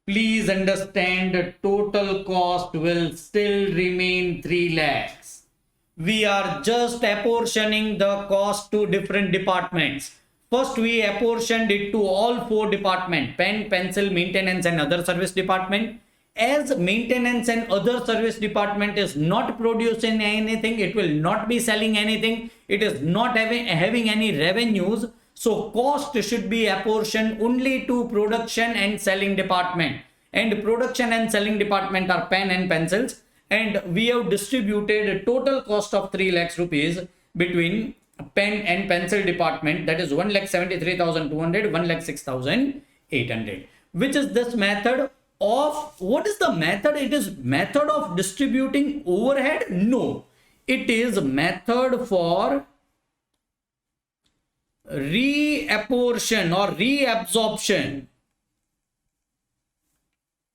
Please understand the total cost will still remain 3 lakhs. We are just apportioning the cost to different departments. First, we apportioned it to all 4 departments: pen, pencil, maintenance, and other service department. As maintenance and other service department is not producing anything, it will not be selling anything, it is not having any revenues. So cost should be apportioned only to production and selling department. And production and selling department are pen and pencils. And we have distributed a total cost of 3 lakhs rupees between pen and pencil department, that is 1,73,200, 1,06,800. Which is this method of, what is the method? It is method of distributing overhead? No, it is method for reapportion or reabsorption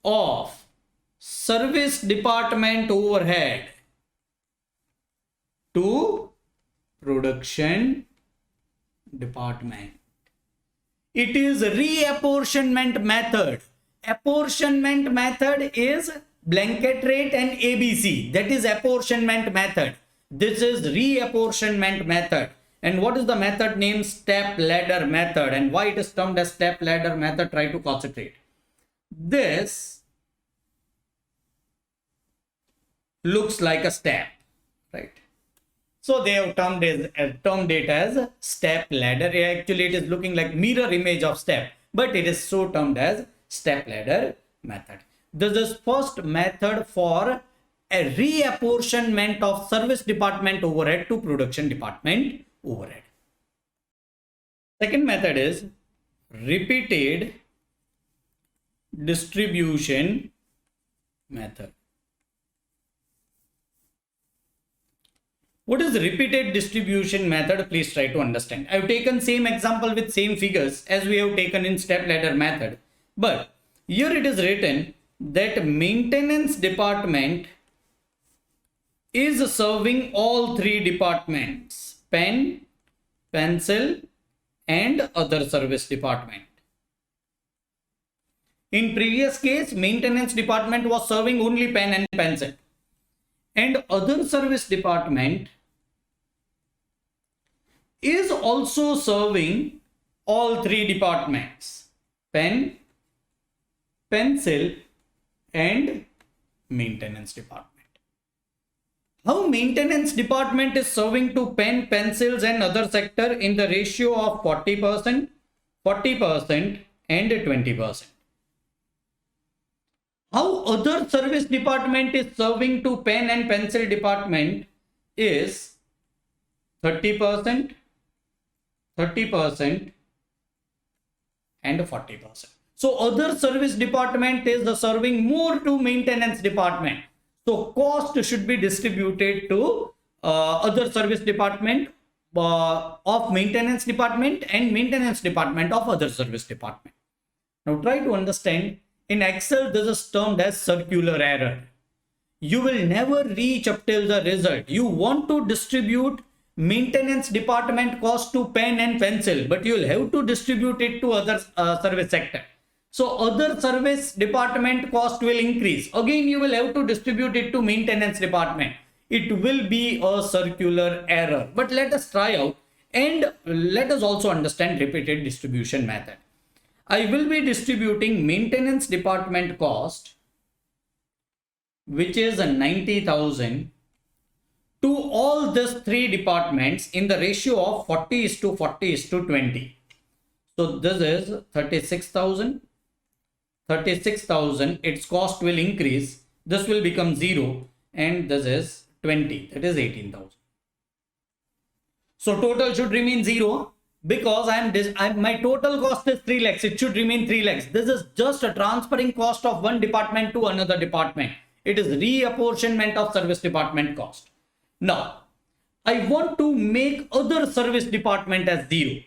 of service department overhead to production department. It is reapportionment method. Apportionment method is blanket rate and ABC. That is apportionment method. This is reapportionment method. And what is the method name? Step ladder method. And why it is termed as step ladder method? Try to concentrate. This looks like a step, right? So they have termed it as step ladder. Actually, it is looking like mirror image of step, but it is so termed as step ladder method. This is first method for a reapportionment of service department overhead to production department overhead. Second method is repeated distribution method. What is repeated distribution method? Please try to understand. I've taken same example with same figures as we have taken in step ladder method. But here it is written that maintenance department is serving all three departments: pen, pencil, and other service department. In previous case, maintenance department was serving only pen and pencil, and other service department is also serving all three departments: pen, pencil, and maintenance department. How maintenance department is serving to pen, pencils, and other sector in the ratio of 40%, 40%, and 20%. How other service department is serving to pen and pencil department is 30%, 30%, and 40%. So other service department is serving more to maintenance department. So cost should be distributed to other service department of maintenance department and maintenance department of other service department. Now try to understand. In Excel, this is termed as circular error. You will never reach up till the result. You want to distribute maintenance department cost to pen and pencil, but you will have to distribute it to other service sector. So other service department cost will increase. Again, you will have to distribute it to maintenance department. It will be a circular error. But let us try out and let us also understand repeated distribution method. I will be distributing maintenance department cost, which is 90,000, to all these three departments in the ratio of 40:40:20. So this is 36,000. 36,000, its cost will increase. This will become 0, and this is 20, that is 18,000. So total should remain 0 because my total cost is 3 lakhs. It should remain 3 lakhs. This is just a transferring cost of one department to another department. It is reapportionment of service department cost. Now, I want to make other service department as 0.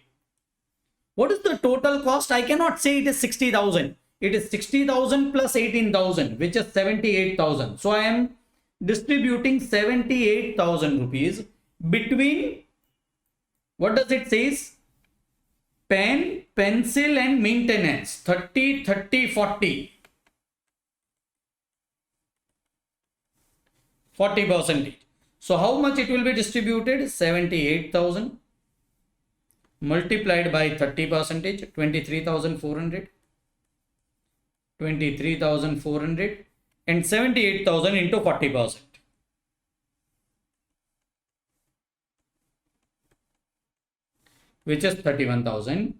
What is the total cost? I cannot say it is 60,000. It is 60,000 plus 18,000, which is 78,000. So I am distributing 78,000 rupees between, what does it say? Pen, pencil, and maintenance. 30, 30, 40. 40%. So how much it will be distributed? 78,000 multiplied by 30%, 23,400. 23,400 and 78,000 into 40%. Which is 31,000.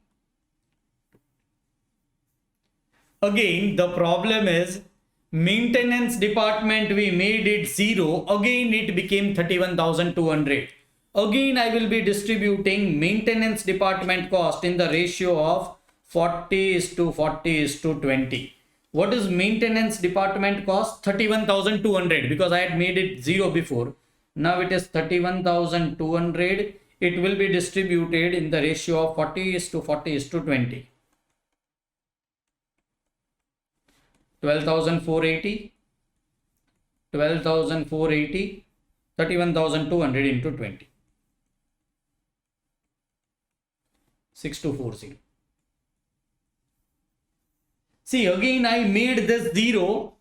Again, the problem is maintenance department, we made it 0. Again, it became 31,200. Again, I will be distributing maintenance department cost in the ratio of 40:40:20. What is maintenance department cost? 31,200, because I had made it 0 before. Now it is 31,200. It will be distributed in the ratio of 40:40:20. 12,480. 12,480. 31,200 into 20. 6240. See, again I made this 0.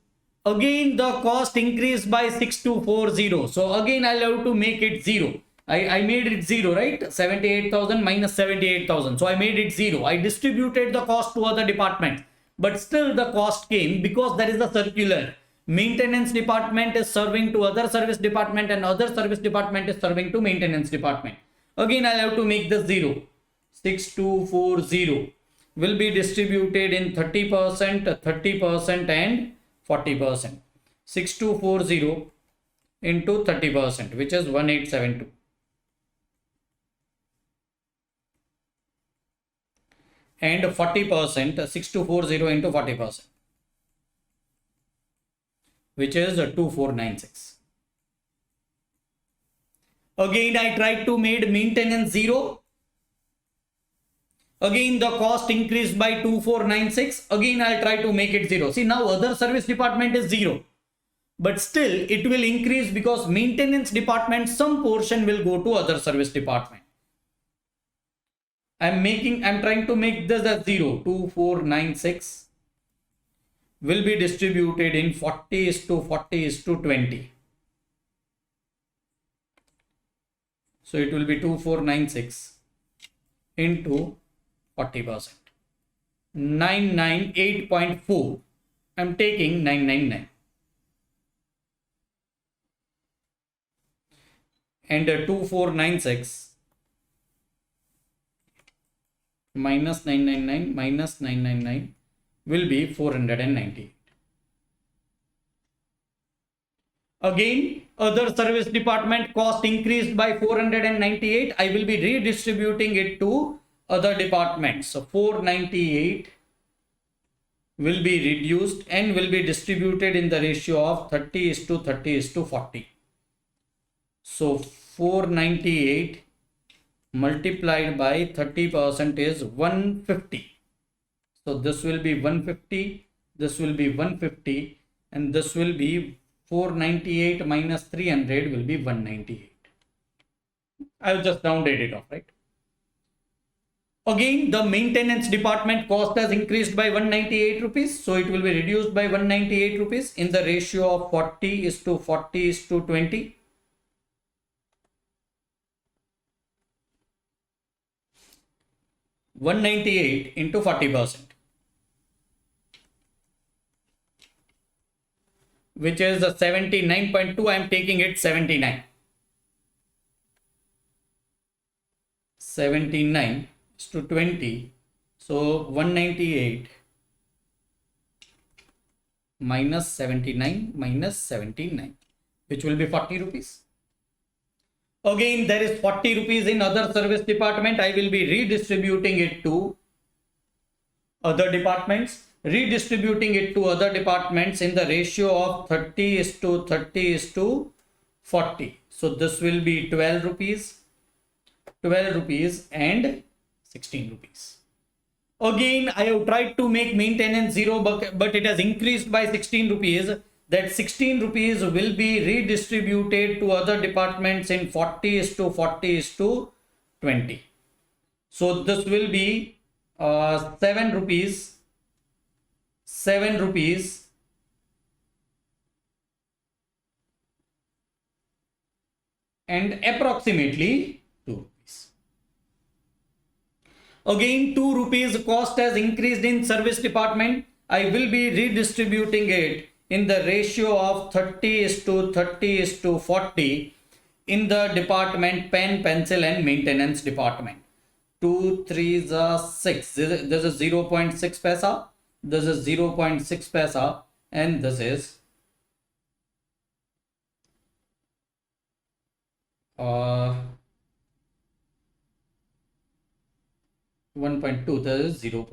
Again the cost increased by 6240. So again I'll have to make it 0. I made it 0, right? 78,000 minus 78,000. So I made it 0. I distributed the cost to other departments. But still the cost came because there is a circular. Maintenance department is serving to other service department and other service department is serving to maintenance department. Again, I'll have to make this 0. 6240 will be distributed in 30%, 30% and 40%. 6240 into 30%, which is 1872. And 40%, 6240 into 40%, which is 2496. Again, I tried to make maintenance 0. Again, the cost increased by 2496. Again, I'll try to make it 0. See, now other service department is 0. But still, it will increase because maintenance department, some portion will go to other service department. I'm trying to make this as 0. 2496 will be distributed in 40:40:20. So it will be 2496 into 40%. 998.4. I'm taking 999. And 2496 minus 999 minus 999 will be 498. Again, other service department cost increased by 498. I will be redistributing it to other departments. So 498 will be reduced and will be distributed in the ratio of 30:30:40. So 498 multiplied by 30% is 150. So this will be 150, this will be 150, and this will be 498 minus 300 will be 198. I'll just rounded it off, right? Again, the maintenance department cost has increased by 198 rupees. So it will be reduced by 198 rupees in the ratio of 40:40:20. 198 into 40%, which is the 79.2. I am taking it 79. 79 to 20. So 198 minus 79 minus 79, which will be 40 rupees. Again, there is 40 rupees in other service department. I will be redistributing it to other departments. Redistributing it to other departments in the ratio of 30:30:40. So this will be 12 rupees, 12 rupees and 16 rupees. Again, I have tried to make maintenance 0, but it has increased by 16 rupees. That 16 rupees will be redistributed to other departments in 40:40:20. So this will be 7 rupees, 7 rupees, and approximately 2 rupees. Again, 2 rupees cost has increased in service department. I will be redistributing it in the ratio of 30:30:40 in the department pen, pencil and maintenance department. 2 3s are 6. This is 0.6 paisa. This is 0.6 paisa, and this is 1.2. This is 0.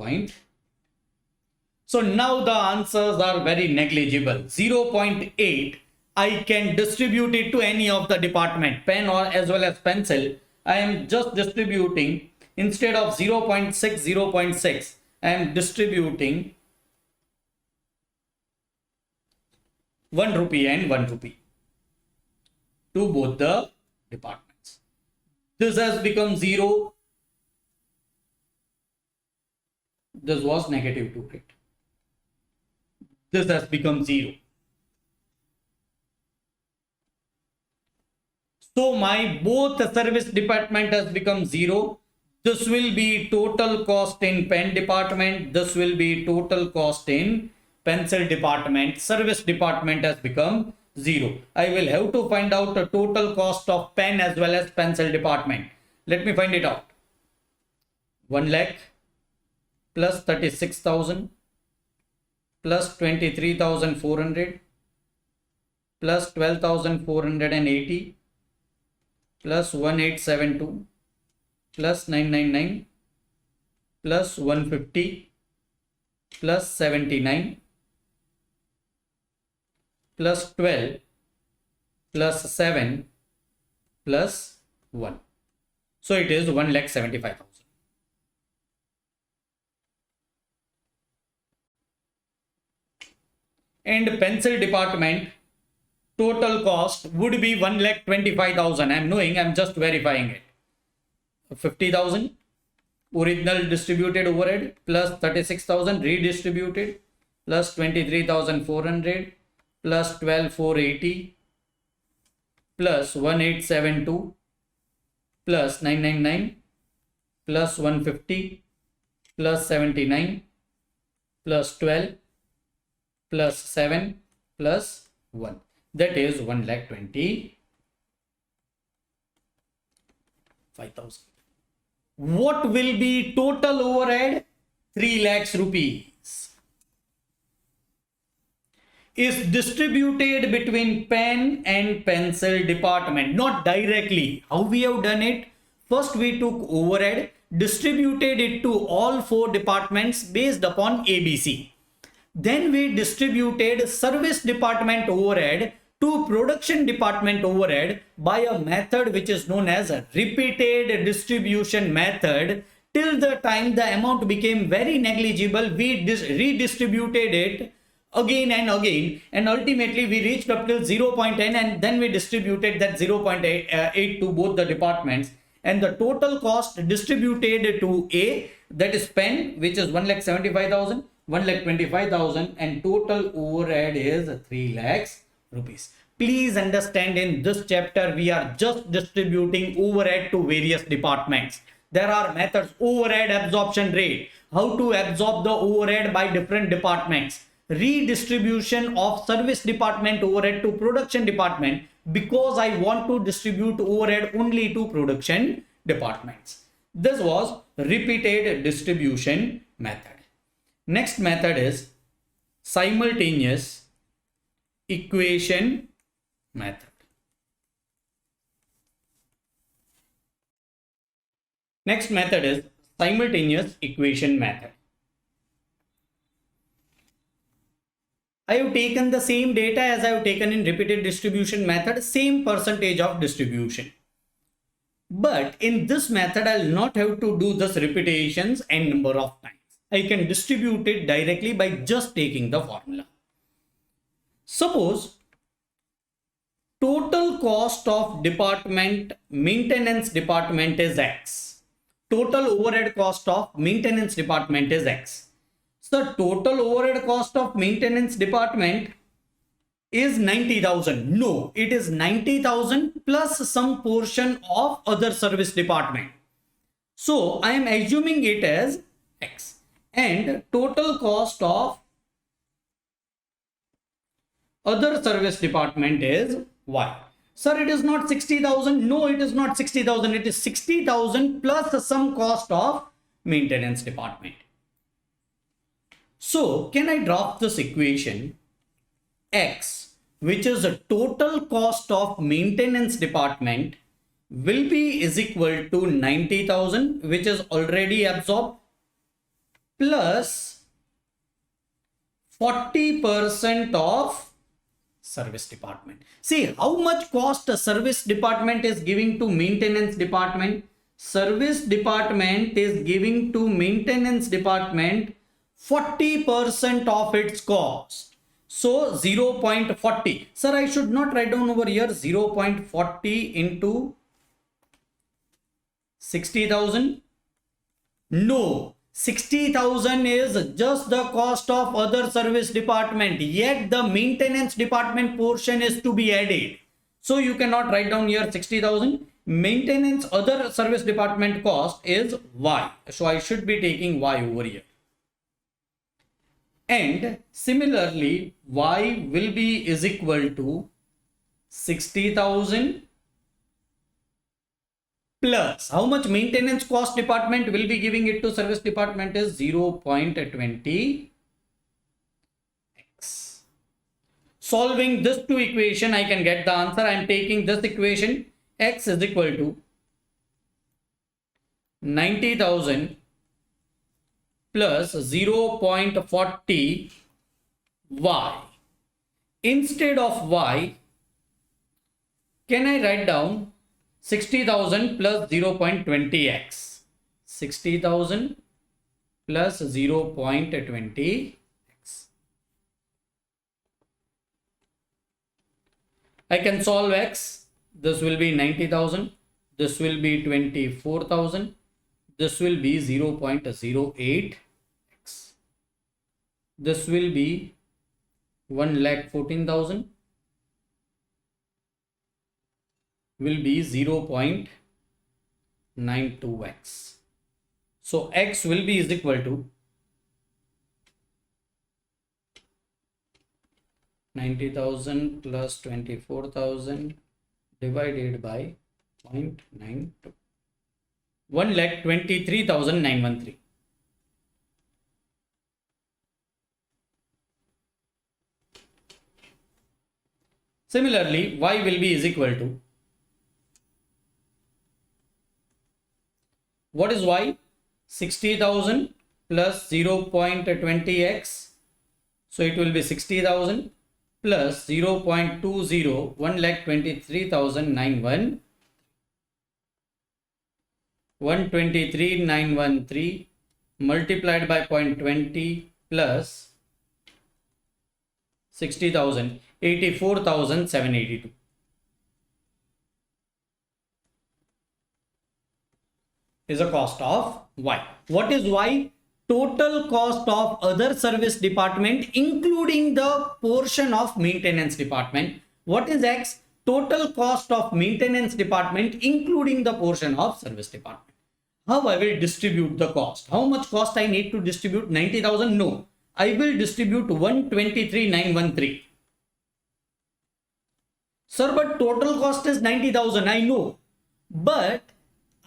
So now the answers are very negligible. 0.8, I can distribute it to any of the department, pen or as well as pencil. I am just distributing, instead of 0.6, 0.6, I am distributing 1 rupee and 1 rupee to both the departments. This has become 0. This was -2, right? This has become 0. So my both service department has become 0. This will be total cost in pen department. This will be total cost in pencil department, service department has become 0. I will have to find out the total cost of pen as well as pencil department. Let me find it out. 1 lakh plus 36,000 plus 23,400 plus 12,480 plus 1872 plus 999 plus 150 plus 79 plus 12 plus 7 plus 1. So it is 1,75,000. And pencil department total cost would be 1,25,000. I'm knowing, I'm just verifying it. 50,000 original distributed overhead plus 36,000 redistributed plus 23,400 plus 12,480 plus 1872 plus 999 plus 150 plus 79 plus 12 plus 7 plus 1. That is 1,25,000. What will be total overhead? 3 lakhs rupees. Is distributed between pen and pencil department, not directly. How we have done it? First we took overhead, distributed it to all 4 departments based upon ABC. Then we distributed service department overhead to production department overhead by a method which is known as a repeated distribution method. Till the time the amount became very negligible, we redistributed it again and again, and ultimately we reached up till 0.10, and then we distributed that 0.8 to both the departments, and the total cost distributed to A, that is pen, which is 1,75,000, 1,25,000, and total overhead is 3 lakhs rupees. Please understand, in this chapter we are just distributing overhead to various departments. There are methods: overhead absorption rate, how to absorb the overhead by different departments, redistribution of service department overhead to production department, because I want to distribute overhead only to production departments. This was repeated distribution method. Next method is simultaneous equation method. Next method is simultaneous equation method. I have taken the same data as I have taken in repeated distribution method, same percentage of distribution. But in this method, I'll not have to do this repetitions and number of times. I can distribute it directly by just taking the formula. Suppose total cost of department, maintenance department is X. Total overhead cost of maintenance department is X. So total overhead cost of maintenance department is 90,000. No, it is 90,000 plus some portion of other service department. So I am assuming it as X. And total cost of other service department is Y. Sir, it is not 60,000. No, it is not 60,000. It is 60,000 plus some cost of maintenance department. So can I drop this equation? X, which is a total cost of maintenance department, will be is equal to 90,000, which is already absorbed, plus 40% of service department. See how much cost a service department is giving to maintenance department. Service department is giving to maintenance department 40% of its cost. So 0.40. Sir, I should not write down over here 0.40 into 60,000. No, 60,000 is just the cost of other service department, yet the maintenance department portion is to be added. So you cannot write down here 60,000. Maintenance other service department cost is Y. So I should be taking Y over here. And similarly, y will be is equal to 60,000 plus how much maintenance cost department will be giving it to service department is 0.20 x. Solving this two equation, I can get the answer. I am taking this equation, x is equal to 90,000 plus 0.40 y. Instead of y, can I write down 60,000 plus 0.20 x? 60,000 plus 0.20 x. I can solve x. This will be 90,000. This will be 24,000. This will be 0.08 x. This will be 1,14,000. Will be 0.92x. So x will be is equal to 90,000 plus 24,000 divided by 0.92. 1,23,913. Similarly, y will be is equal to, what is y? 60,000 plus 0.20x. So it will be 60,000 plus 0.20, 1,23,913. 123,913 multiplied by 0.20 plus 60,000, 84,782. Is a cost of y. What is y? Total cost of other service department including the portion of maintenance department. What is x? Total cost of maintenance department including the portion of service department. How I will distribute the cost? How much cost I need to distribute? 90,000? No. I will distribute 123,913. Sir, but total cost is 90,000. I know. But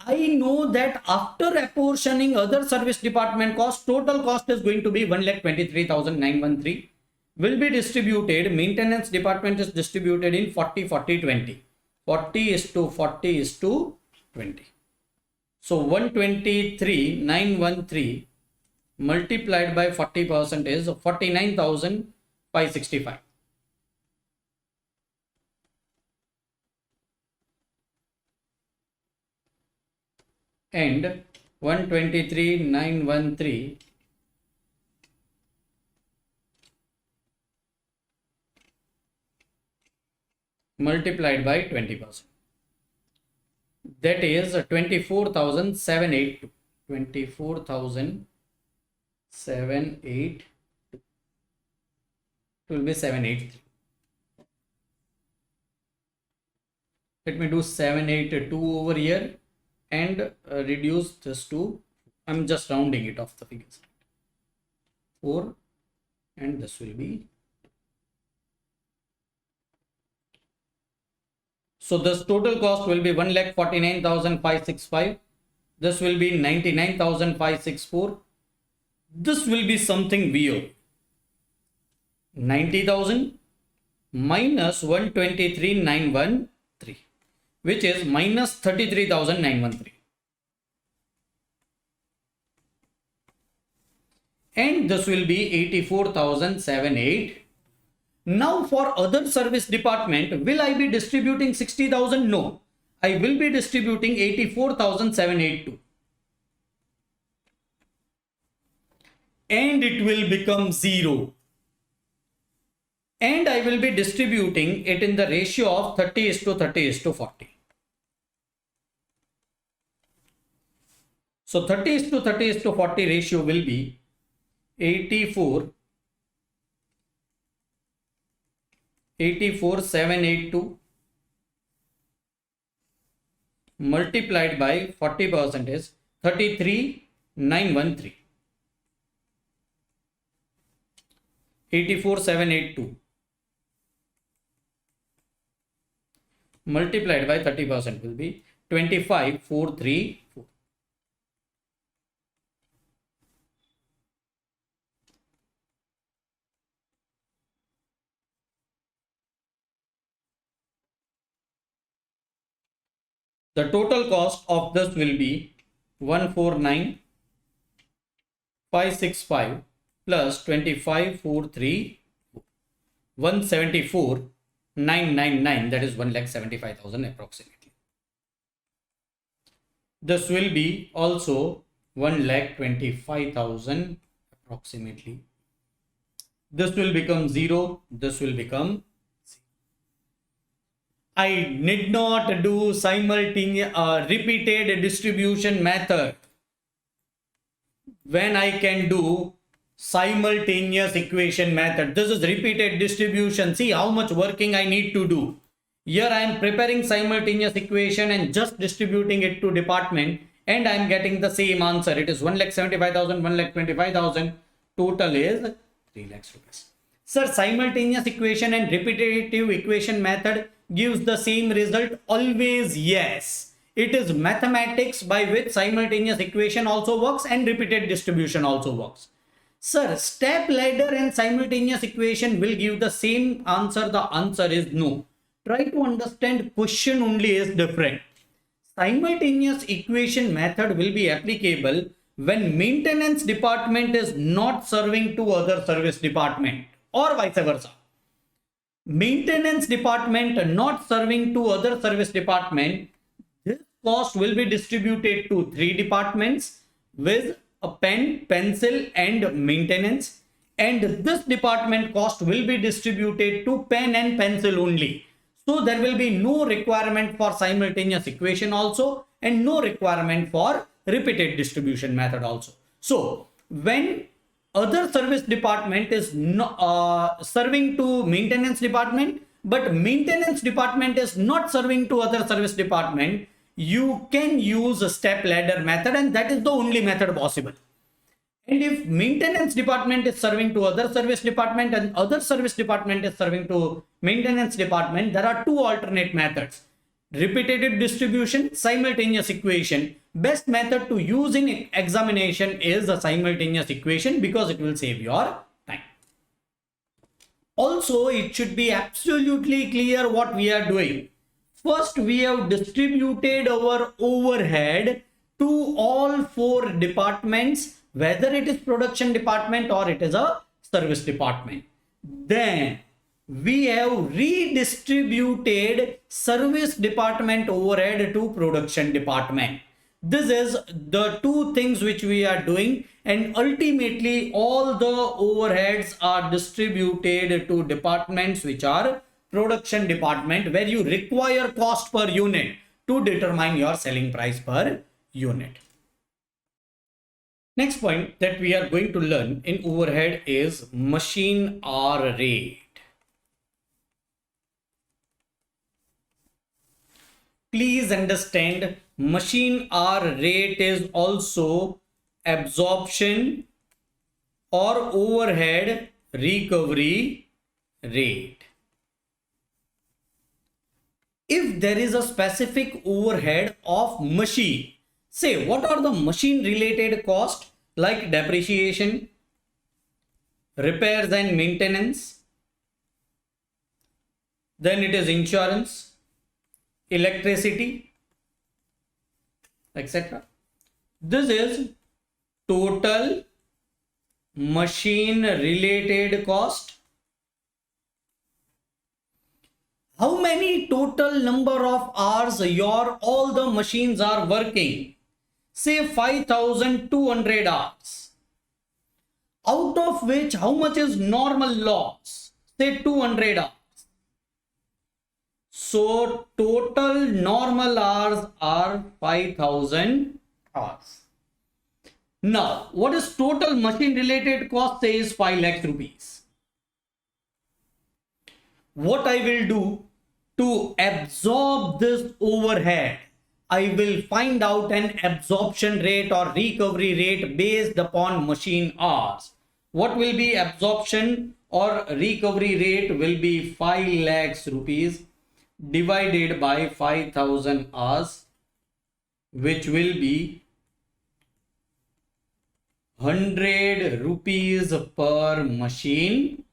I know that after apportioning other service department cost, total cost is going to be 1,23,913. Will be distributed. Maintenance department is distributed in 40, 40, 20. 40 is to 40 is to 20. So 123,913 multiplied by 40% is 49,565. And 123,913 multiplied by 20%. That is 24,782. 24,782. It will be 783. Let me do 782 over here and reduce this to, I'm just rounding it off the figures. 4 and this will be. So this total cost will be 1,49,565. This will be 99,564. This will be something weird. 90,000 minus 123,913, which is minus 33,913. And this will be 84,708. Now for other service department, will I be distributing 60,000? No. I will be distributing 84,782. And it will become 0. And I will be distributing it in the ratio of 30:30:40. So 30:30:40 ratio will be 84,782 multiplied by 40% is 33,913. 84,782 multiplied by 30% will be 25,434. The total cost of this will be 149,565 plus 25,434, 174,999, that is 1,75,000 approximately. This will be also 1,25,000 approximately. This will become 0, this will become, I need not do simultaneous repeated distribution method when I can do simultaneous equation method. This is repeated distribution. See how much working I need to do. Here I am preparing simultaneous equation and just distributing it to department, and I am getting the same answer. It is 1,75,000, 1,25,000. Total is 3 lakhs rupees. Sir, simultaneous equation and repetitive equation method gives the same result? Always yes. It is mathematics by which simultaneous equation also works and repeated distribution also works. Sir, step ladder and simultaneous equation will give the same answer. The answer is no. Try to understand, question only is different. Simultaneous equation method will be applicable when maintenance department is not serving to other service department, or vice versa. Maintenance department not serving to other service department, this cost will be distributed to 3 departments with a pen, pencil and maintenance, and this department cost will be distributed to pen and pencil only. So there will be no requirement for simultaneous equation also, and no requirement for repeated distribution method also. So when other service department is serving to maintenance department, but maintenance department is not serving to other service department, you can use a step ladder method, and that is the only method possible. And if maintenance department is serving to other service department and other service department is serving to maintenance department, there are 2 alternate methods: repetitive distribution, simultaneous equation. Best method to use in examination is a simultaneous equation because it will save your time. Also, it should be absolutely clear what we are doing. First, we have distributed our overhead to all 4 departments, whether it is production department or it is a service department. Then we have redistributed service department overhead to production department. This is the 2 things which we are doing, and ultimately all the overheads are distributed to departments which are production department, where you require cost per unit to determine your selling price per unit. Next point that we are going to learn in overhead is machine hour rate. Please understand, machine hour rate is also absorption or overhead recovery rate. If there is a specific overhead of machine, say what are the machine related costs like depreciation, repairs and maintenance, then it is insurance, electricity, etc. This is total machine related cost. How many total number of hours all the machines are working? Say 5,200 hours. Out of which how much is normal loss? Say 200 hours. So total normal hours are 5,000 hours. Now, what is total machine related cost? Say is 5 lakhs rupees. What I will do to absorb this overhead, I will find out an absorption rate or recovery rate based upon machine hours. What will be absorption or recovery rate will be 5 lakhs rupees divided by 5000 hours, which will be 100 rupees per machine.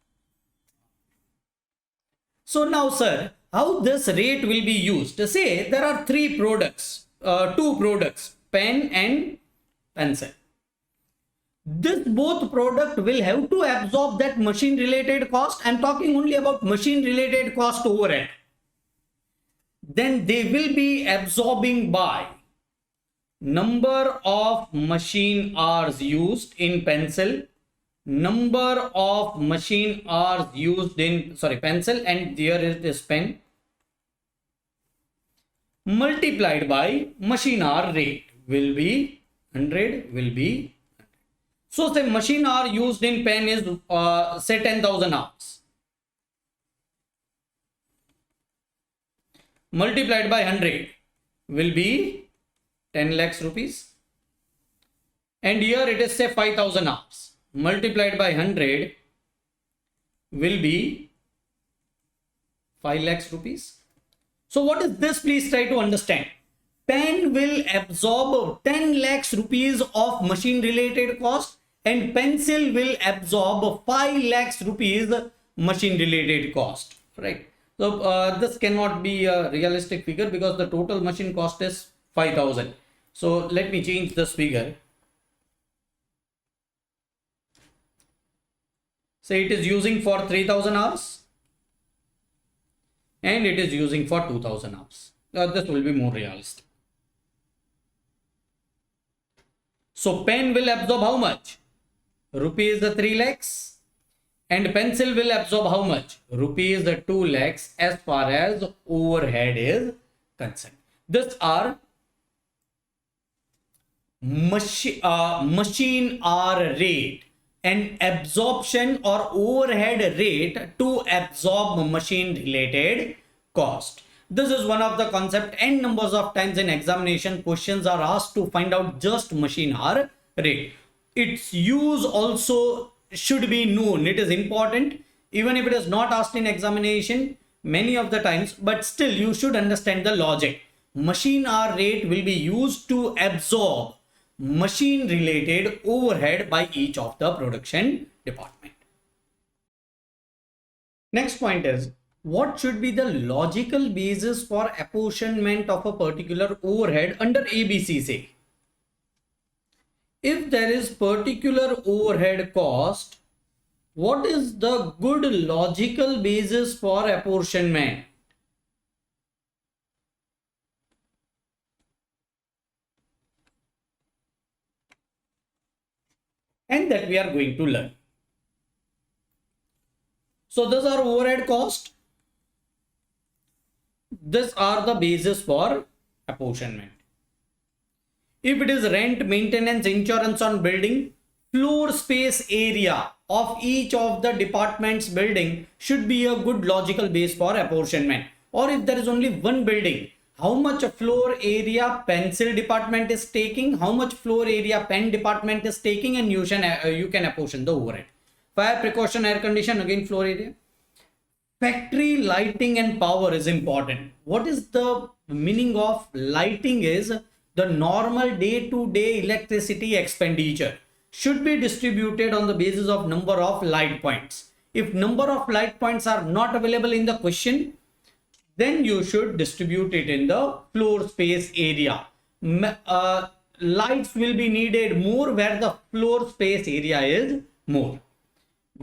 So now, sir, how this rate will be used? Say there are two products, pen and pencil. This both product will have to absorb that machine related cost. I'm talking only about machine related cost overhead. Then they will be absorbing by number of machine hours used in pencil, number of machine hours used in pencil, and there is this pen, multiplied by machine hour rate will be 100, will be. So say machine hour used in pen is say 10,000 hours, multiplied by 100 will be 10 lakhs rupees, and here it is say 5,000 hours, multiplied by 100 will be 5 lakhs rupees. So what is this? Please try to understand. Pen will absorb 10 lakhs rupees of machine related cost, and pencil will absorb 5 lakhs rupees machine related cost, right? So this cannot be a realistic figure because the total machine cost is 5,000. So let me change this figure. Say it is using for 3,000 hours and it is using for 2,000 hours. This will be more realistic. So pen will absorb how much? Rupees 3 lakhs, and pencil will absorb how much? Rupees 2 lakhs as far as overhead is concerned. These are machine hour rate and absorption or overhead rate to absorb machine related cost. This is one of the concept, and numbers of times in examination questions are asked to find out just machine hour rate. Its use also should be known. It is important even if it is not asked in examination many of the times, but still you should understand the logic. Machine hour rate will be used to absorb machine related overhead by each of the production department. Next point is, what should be the logical basis for apportionment of a particular overhead under ABC? Say if there is particular overhead cost, what is the good logical basis for apportionment? And that we are going to learn. So these are overhead cost. These are the basis for apportionment. If it is rent, maintenance, insurance on building, floor space area of each of the department's building should be a good logical base for apportionment. Or if there is only one building, how much floor area pencil department is taking, how much floor area pen department is taking, and you can apportion the overhead. Fire precaution, air condition, again floor area. Factory lighting and power is important. What is the meaning of lighting? Is the normal day-to-day electricity expenditure should be distributed on the basis of number of light points. If number of light points are not available in the question, then you should distribute it in the floor space area. Lights will be needed more where the floor space area is more.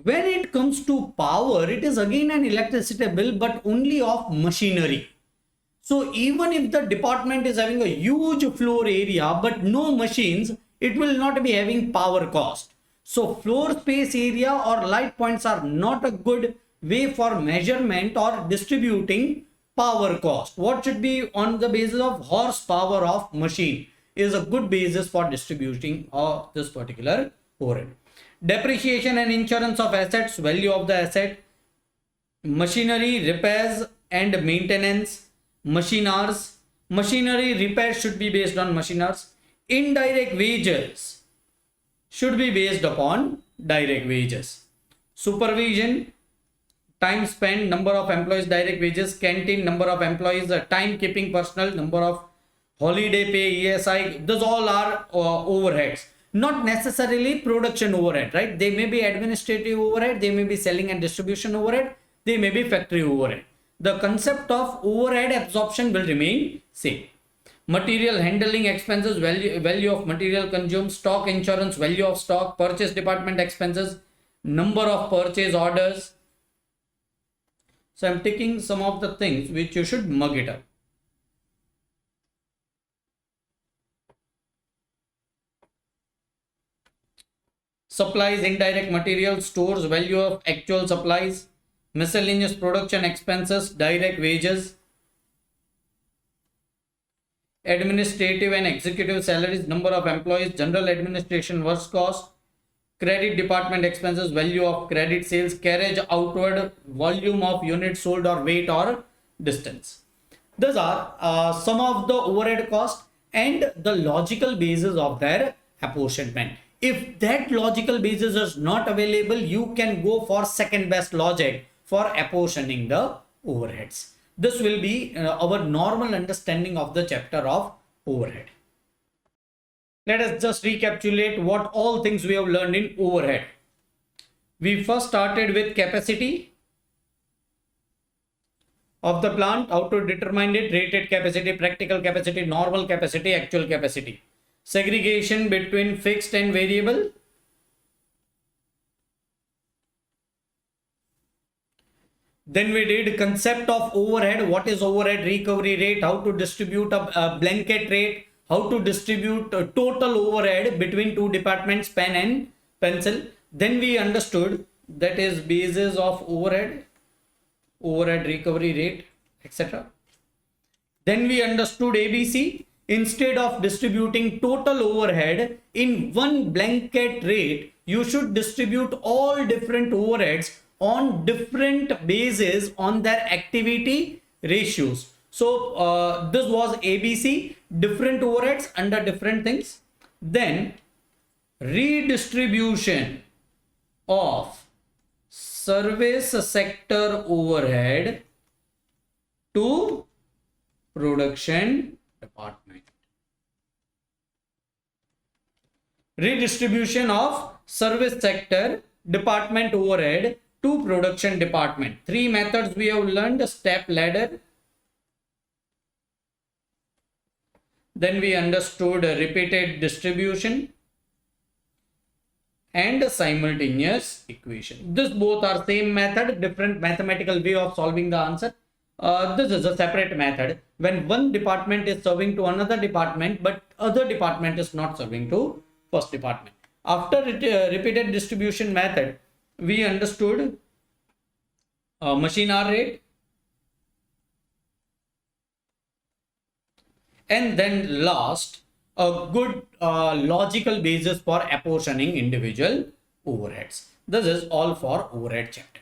When it comes to power, it is again an electricity bill, but only of machinery. So even if the department is having a huge floor area but no machines, it will not be having power cost. So floor space area or light points are not a good way for measurement or distributing power cost. What should be on the basis of horsepower of machine is a good basis for distributing of this particular overhead. Depreciation and insurance of assets, value of the asset, machinery, repairs and maintenance, machine hours. Machinery repairs should be based on machine hours. Indirect wages should be based upon direct wages. supervision, time spent, number of employees, direct wages, canteen, number of employees, time keeping personnel, number of holiday pay, ESI, those all are overheads. Not necessarily production overhead, right? They may be administrative overhead, they may be selling and distribution overhead, they may be factory overhead. The concept of overhead absorption will remain same. Material handling expenses, value of material consumed, stock insurance, value of stock, purchase department expenses, number of purchase orders. So I'm taking some of the things which you should mug it up. Supplies, indirect materials, stores, value of actual supplies, miscellaneous production expenses, direct wages, administrative and executive salaries, number of employees, general administration works cost, credit department expenses, value of credit sales, carriage outward, volume of units sold or weight or distance. Those are some of the overhead cost and the logical basis of their apportionment. If that logical basis is not available, you can go for second best logic for apportioning the overheads. This will be our normal understanding of the chapter of overhead. Let us just recapitulate what all things we have learned in overhead. We first started with capacity of the plant, how to determine it, rated capacity, practical capacity, normal capacity, actual capacity. Segregation between fixed and variable. Then we did concept of overhead. What is overhead recovery rate? How to distribute a blanket rate? How to distribute a total overhead between two departments, pen and pencil. Then we understood that is basis of overhead, overhead recovery rate, etc. Then we understood ABC. Instead of distributing total overhead in one blanket rate, you should distribute all different overheads on different bases on their activity ratios. So this was ABC, different overheads under different things. Then redistribution of service sector overhead to production department. Redistribution of service sector department overhead to production department. Three methods we have learned: step ladder. Then we understood repeated distribution and simultaneous equation. This both are same method, different mathematical way of solving the answer. This is a separate method when one department is serving to another department but other department is not serving to first department. After repeated distribution method, we understood machine hour rate, and then last a good logical basis for apportioning individual overheads. This is all for overhead chapter.